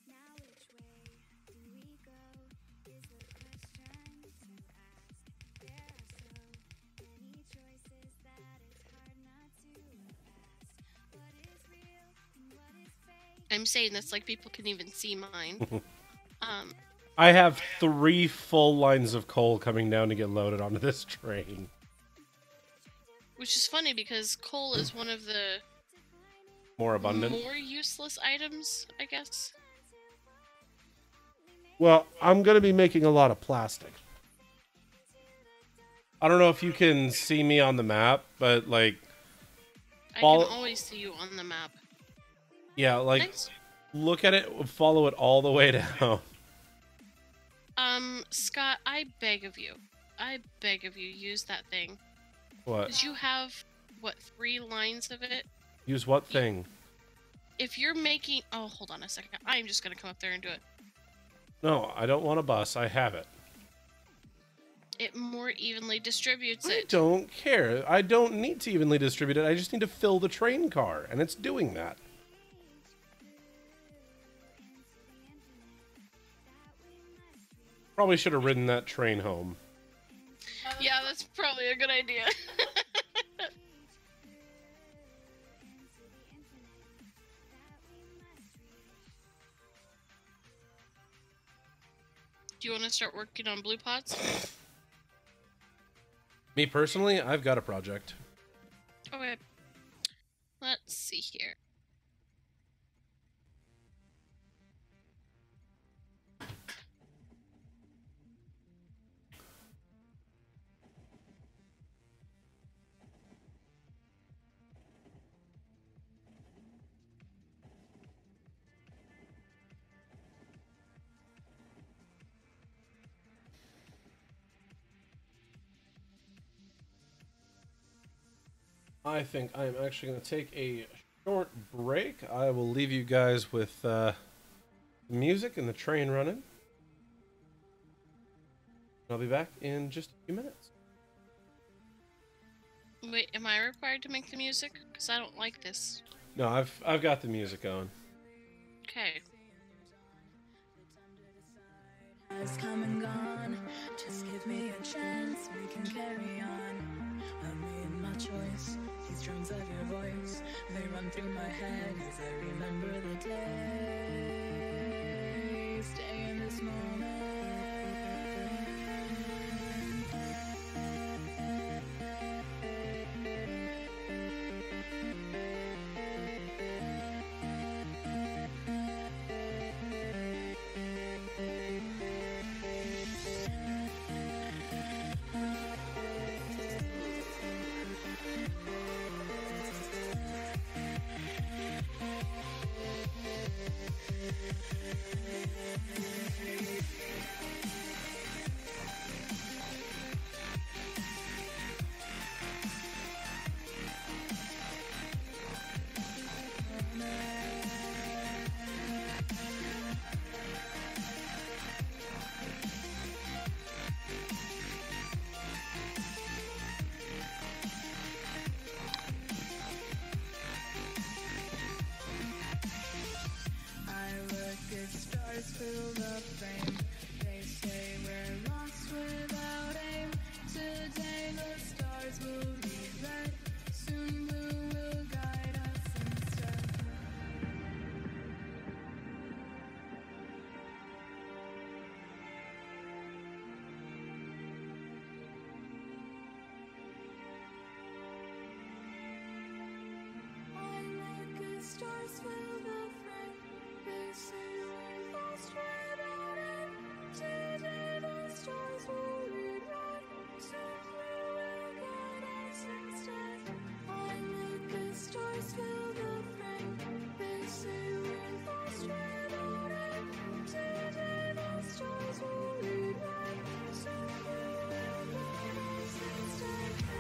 I'm saying this like people can even see mine. I have 3 full lines of coal coming down to get loaded onto this train. Which is funny because coal is one of the More abundant. more useless items, I guess. Well, I'm going to be making a lot of plastic. I don't know if you can see me on the map, but like... I can always see you on the map. Yeah, like, Nice. Look at it, follow it all the way down. Scott, I beg of you. I beg of you, use that thing. What? Because you have, what, 3 lines of it? Use what thing? If you're making... Oh, hold on a second. I'm just going to come up there and do it. No, I don't want a bus. I have it. It more evenly distributes I it. don't care. I don't need to evenly distribute it. I just need to fill the train car, and it's doing that. Probably should have ridden that train home. Yeah, that's probably a good idea. Do you want to start working on blue pots? Me personally, I've got a project. Okay. Let's see here. I think I am actually going to take a short break. I will leave you guys with the music and the train running. I'll be back in just a few minutes. Wait, am I required to make the music? Because I don't like this. No, I've got the music on. Okay. Has come and gone. Just give me a chance, we can carry on. I made my choice. These drums of your voice, they run through my head as I remember the day. Stay in this moment. Fill the frame. They say we're lost without aim. Today the stars will be red. Soon blue will guide us instead. I look at stars fill the frame. They say we're lost without aim. Today the stars will lead right. Soon blue will guide us instead. I look at stars fill the frame. They say we're lost without aim. Today the stars will lead right. Soon blue will guide us instead.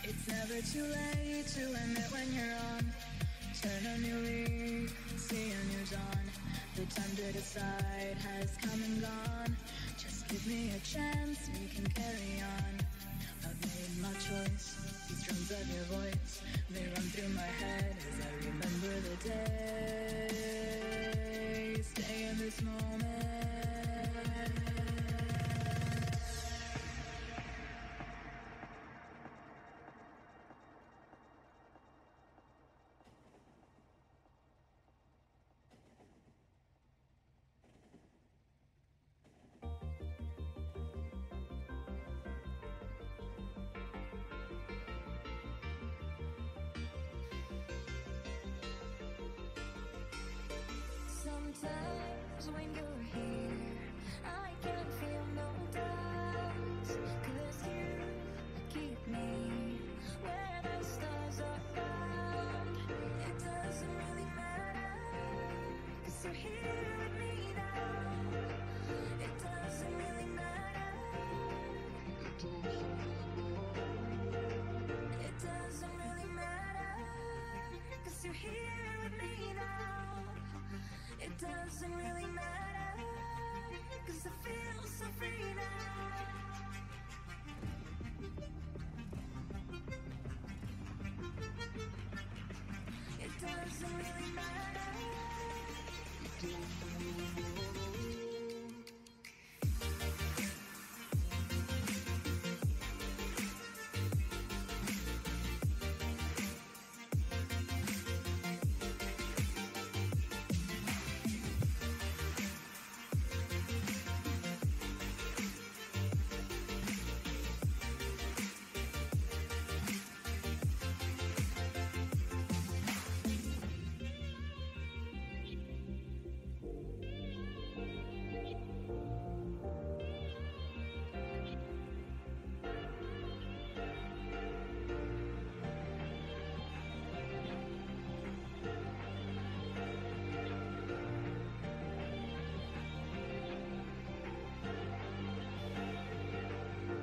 It's never too late to admit when you're on. Turn a new leaf, see a new dawn. The time to decide has come and gone. Just give me a chance, we can carry on. I've made my choice, these drums of your voice, they run through my head as I remember the day. Stay in this moment. Sometimes when you're here, I can feel no doubts. 'Cause you keep me where the stars are found. It doesn't really matter, 'cause you're here with me now. It doesn't really matter. It doesn't really matter, 'cause you're here with me now. It doesn't really matter, 'cause I feel so free now. It doesn't really matter.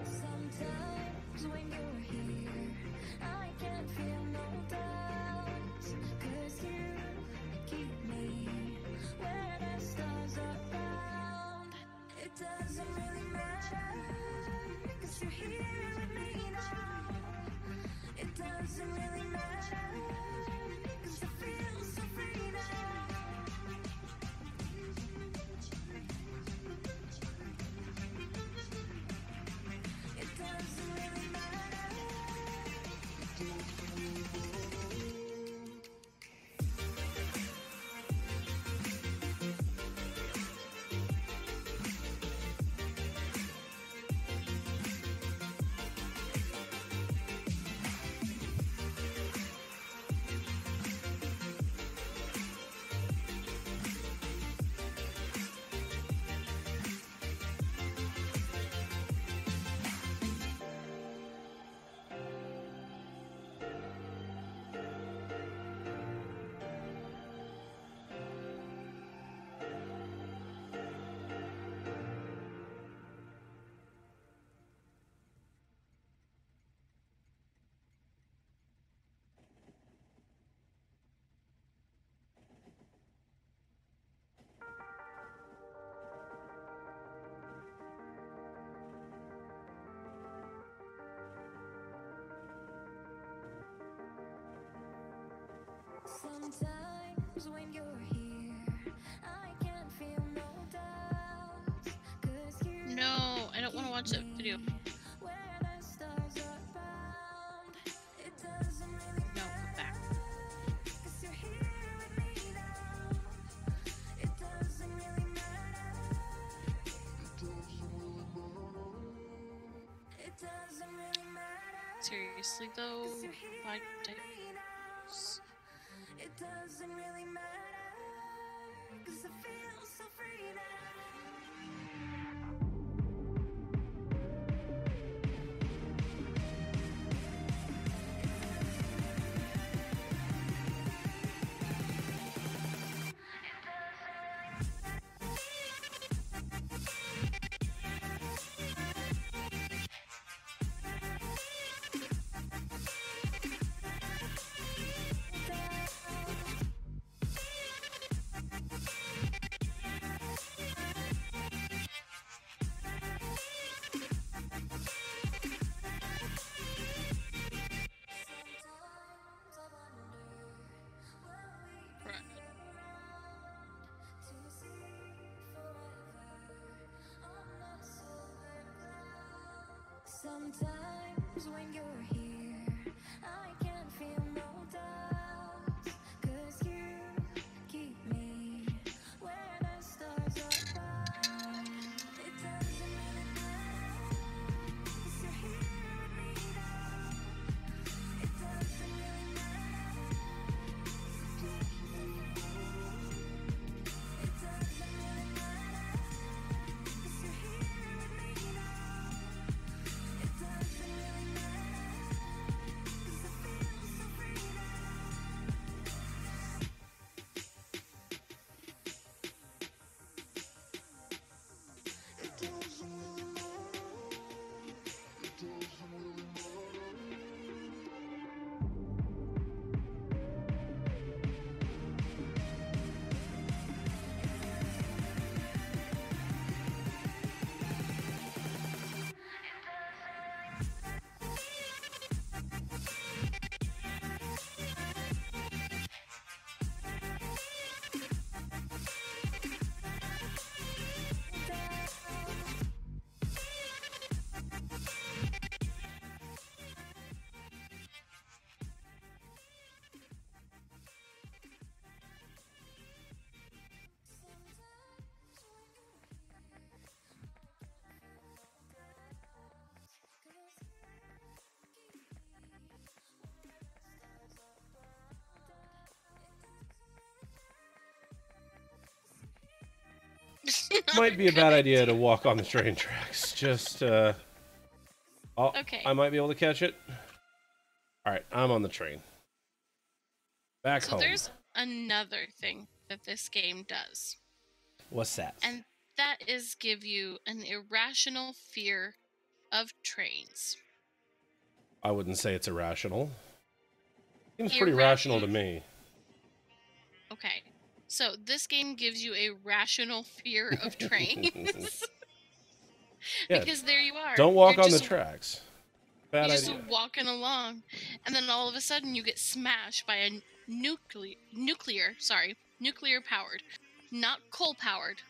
Sometimes when you're here, I can feel no doubts. 'Cause you keep me where the stars are found. It doesn't really matter, 'cause you're here with me now. It doesn't really matter, 'cause I feel so free now. It doesn't really matter. Sometimes when you're here, I can feel no doubts. 'Cause you No, I don't want to watch that video. where the stars are found. It doesn't really No, come back. matter, 'cause you're here with me now. It doesn't really matter. It doesn't really matter. Seriously though, 'Cause you're here why with did me now. It doesn't really matter, 'cause I feel so free now. Sometimes when you're here, I can feel no doubts. 'Cause you keep me where the stars are found. It doesn't really matter, 'cause you're here with me now. It doesn't really matter. It Might be a bad idea to walk on the train tracks. Just, Okay. I might be able to catch it. Alright, I'm on the train. Back So home. there's another thing that this game does, What's that? and that is give you an irrational fear of trains. I wouldn't say it's irrational. Seems pretty rational to me. Okay. So this game gives you a rational fear of trains. Yeah, Because there you are. don't walk You're on the just- tracks. Bad You're idea. just walking along, and then all of a sudden you get smashed by a nuclear powered, not coal powered,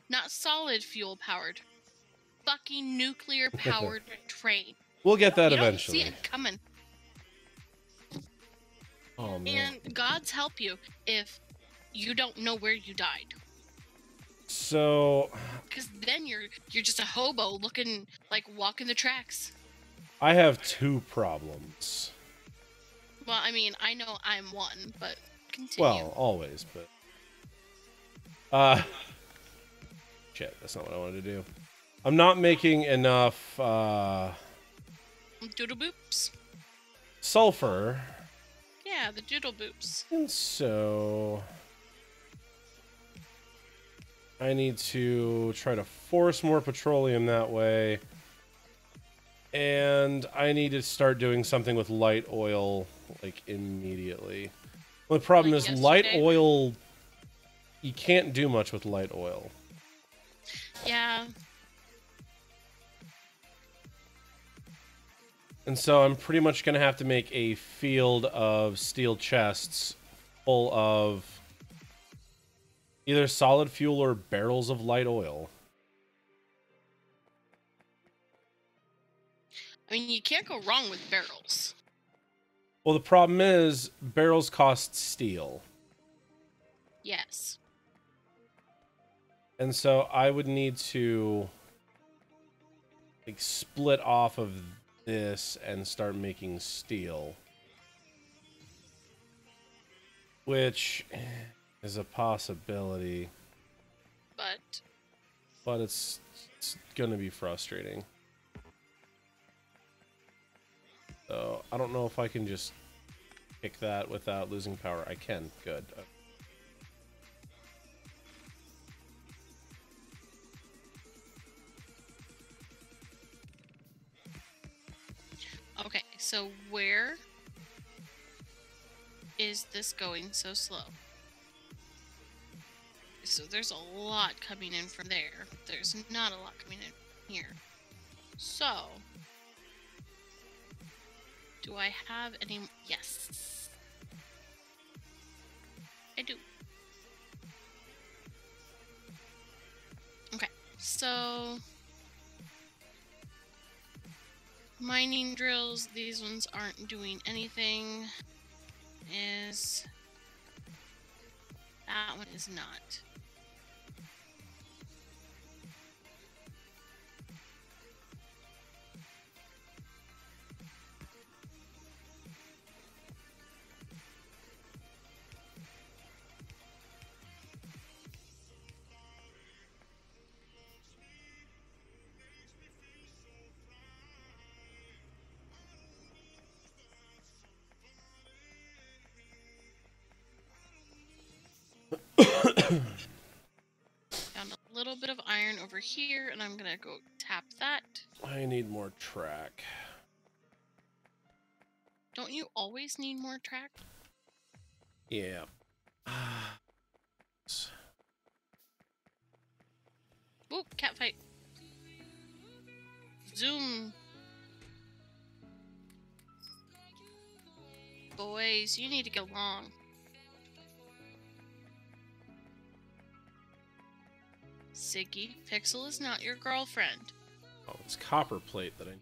not solid fuel powered, fucking nuclear powered train. We'll get that You don't eventually. see it coming. Oh man. And God's help you if you don't know where you died. So Because then you're just a hobo looking like walking the tracks. I have two problems. Well, I mean, I know I'm one, but continue. Well, always, but shit, that's not what I wanted to do. I'm not making enough Doodle boops. sulfur, Yeah, the doodle boops. and so I need to try to force more petroleum that way. And I need to start doing something with light oil, like, immediately. Well, the problem Like is light yesterday? oil, you can't do much with light oil. Yeah. And so I'm pretty much going to have to make a field of steel chests full of either solid fuel or barrels of light oil. I mean, you can't go wrong with barrels. Well, the problem is barrels cost steel. Yes. And so I would need to like split off of this and start making steel. Which is a possibility, But it's going to be frustrating. So I don't know if I can just kick that without losing power. I can. Good. okay, so where is this going so slow? So there's a lot coming in from there. There's not a lot coming in here. So, do I have any? Yes, I do. Okay, so mining drills, these ones aren't doing anything. That one is not. Found a little bit of iron over here, and I'm gonna go tap that. I need more track. Don't you always need more track? Yeah. Whoop, cat fight. Zoom. Boys, you need to get along. Siggy, Pixel is not your girlfriend. Oh, it's copper plate that I...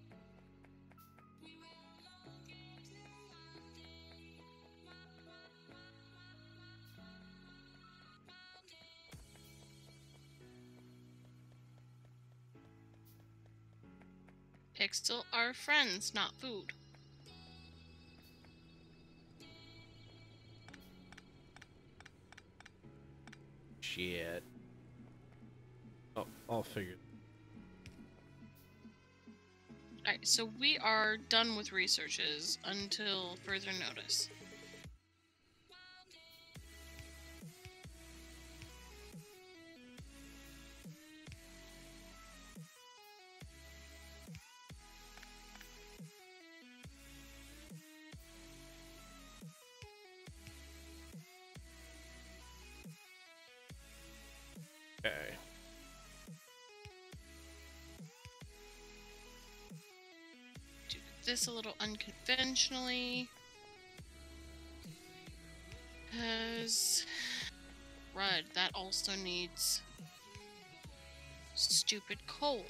Pixel are friends, not food. Shit. I'll figure. Alright, so we are done with researches until further notice. Okay. Do this a little unconventionally. Because... Rud, that also needs... stupid coal.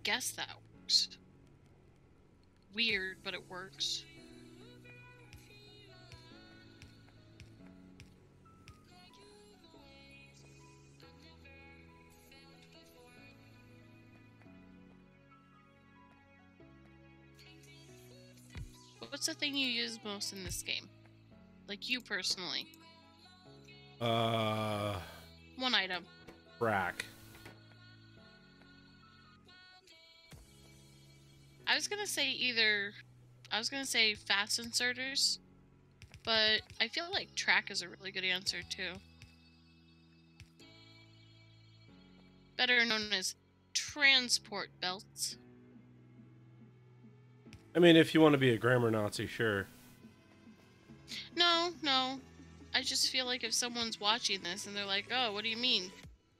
Guess that works. Weird, but it works. What's the thing you use most in this game? Like you personally. One item. Rack. I was gonna say fast inserters, but I feel like track is a really good answer too. Better known as transport belts. I mean, if you want to be a grammar Nazi, sure. No. I just feel like if someone's watching this and they're like, oh, what do you mean?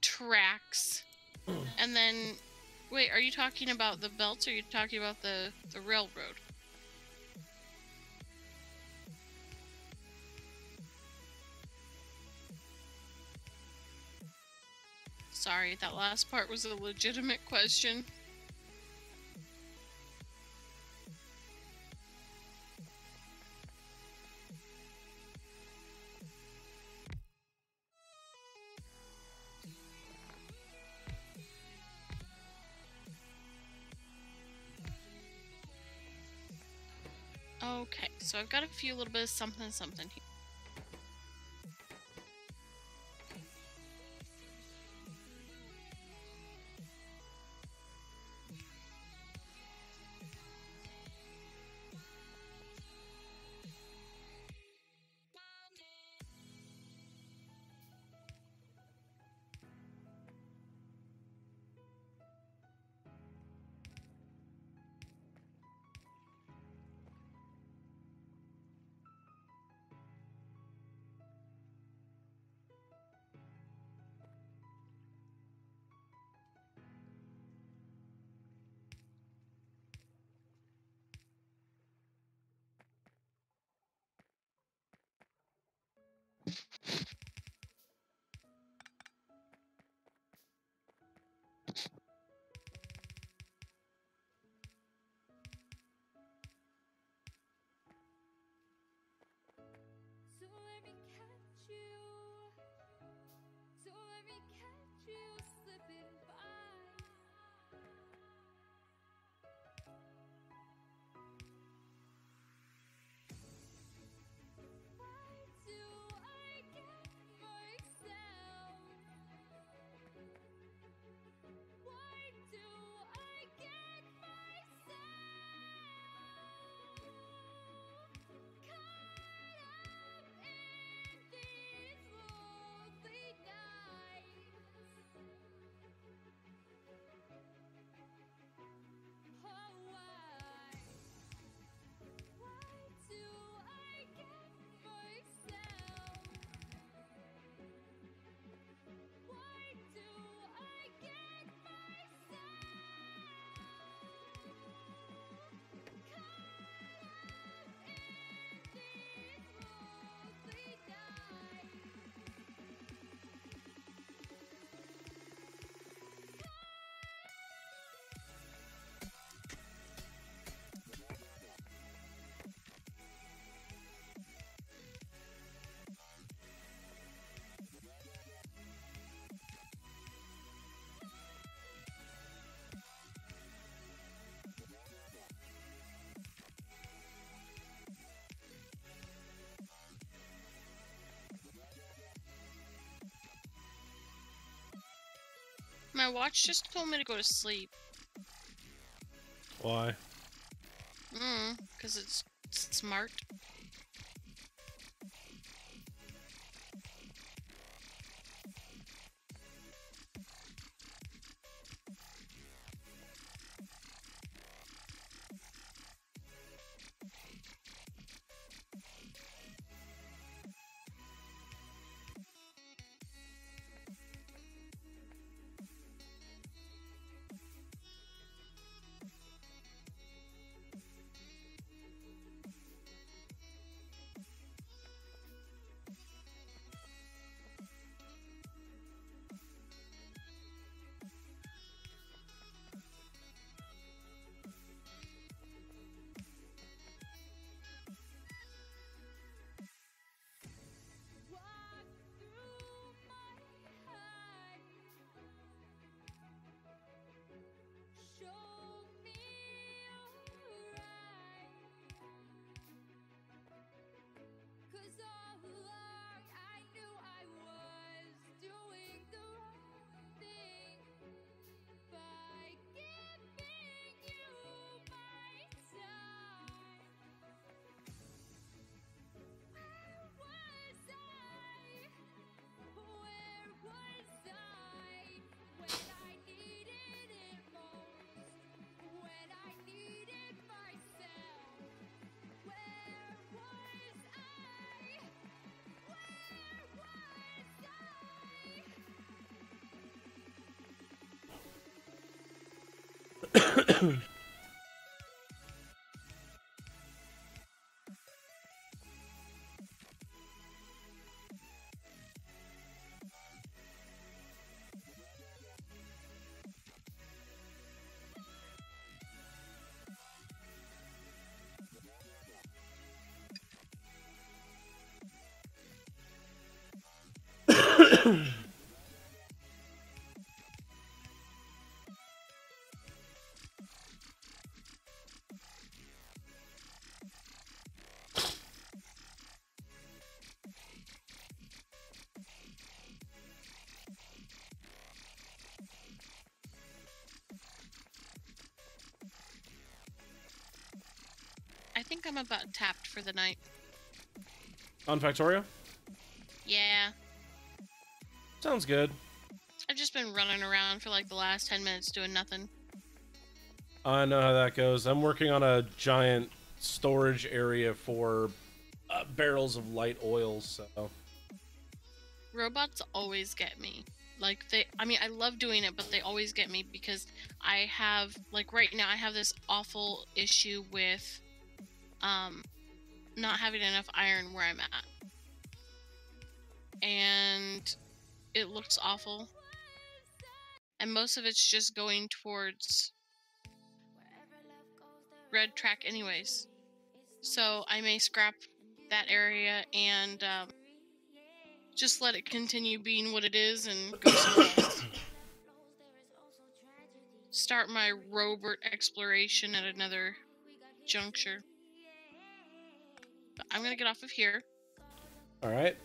Tracks. And then, wait, are you talking about the belts or are you talking about the railroad? Sorry, that last part was a legitimate question. Okay, so I've got a few little bit of something here. My watch just told me to go to sleep. Why? Because it's smart. Walk through my heart. Show me alright. 'Cause all along I knew I was doing the wrong thing by giving you my time. Where was I? Where was I when I needed it most? When I needed myself? Where was I? Where was I? I think I'm about tapped for the night. On Factorio? Yeah. Sounds good. I've just been running around for like the last 10 minutes doing nothing. I know how that goes. I'm working on a giant storage area for barrels of light oils, so... Robots always get me. Like, I love doing it, but they always get me because I have, like, right now I have this awful issue with, not having enough iron where I'm at. And it looks awful. And most of it's just going towards red track anyways. So I may scrap that area and just let it continue being what it is and go somewhere else. Start my robot exploration at another juncture. But I'm gonna get off of here. Alright.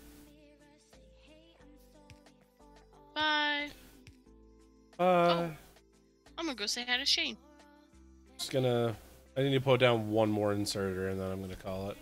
Bye. Oh. I'm gonna go say hi to Shane. Just gonna... I need to put down one more inserter and then I'm gonna call it.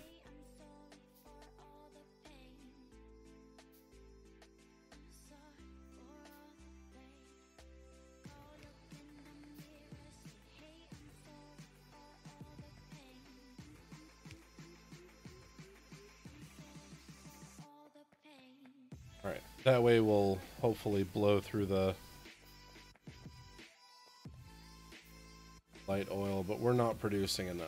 Alright, that way we'll hopefully blow through the light oil, but we're not producing enough.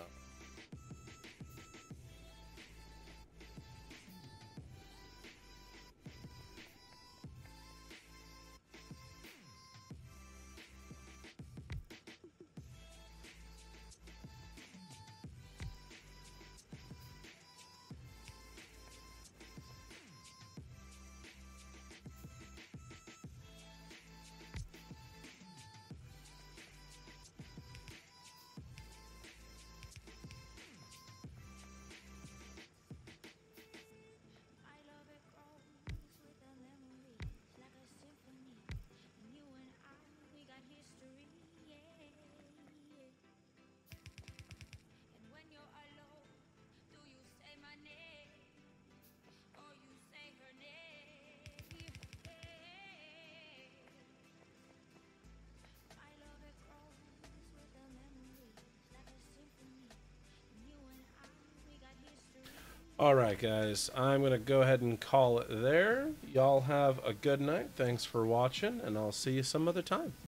Alright, guys, I'm going to go ahead and call it there. Y'all have a good night. Thanks for watching, and I'll see you some other time.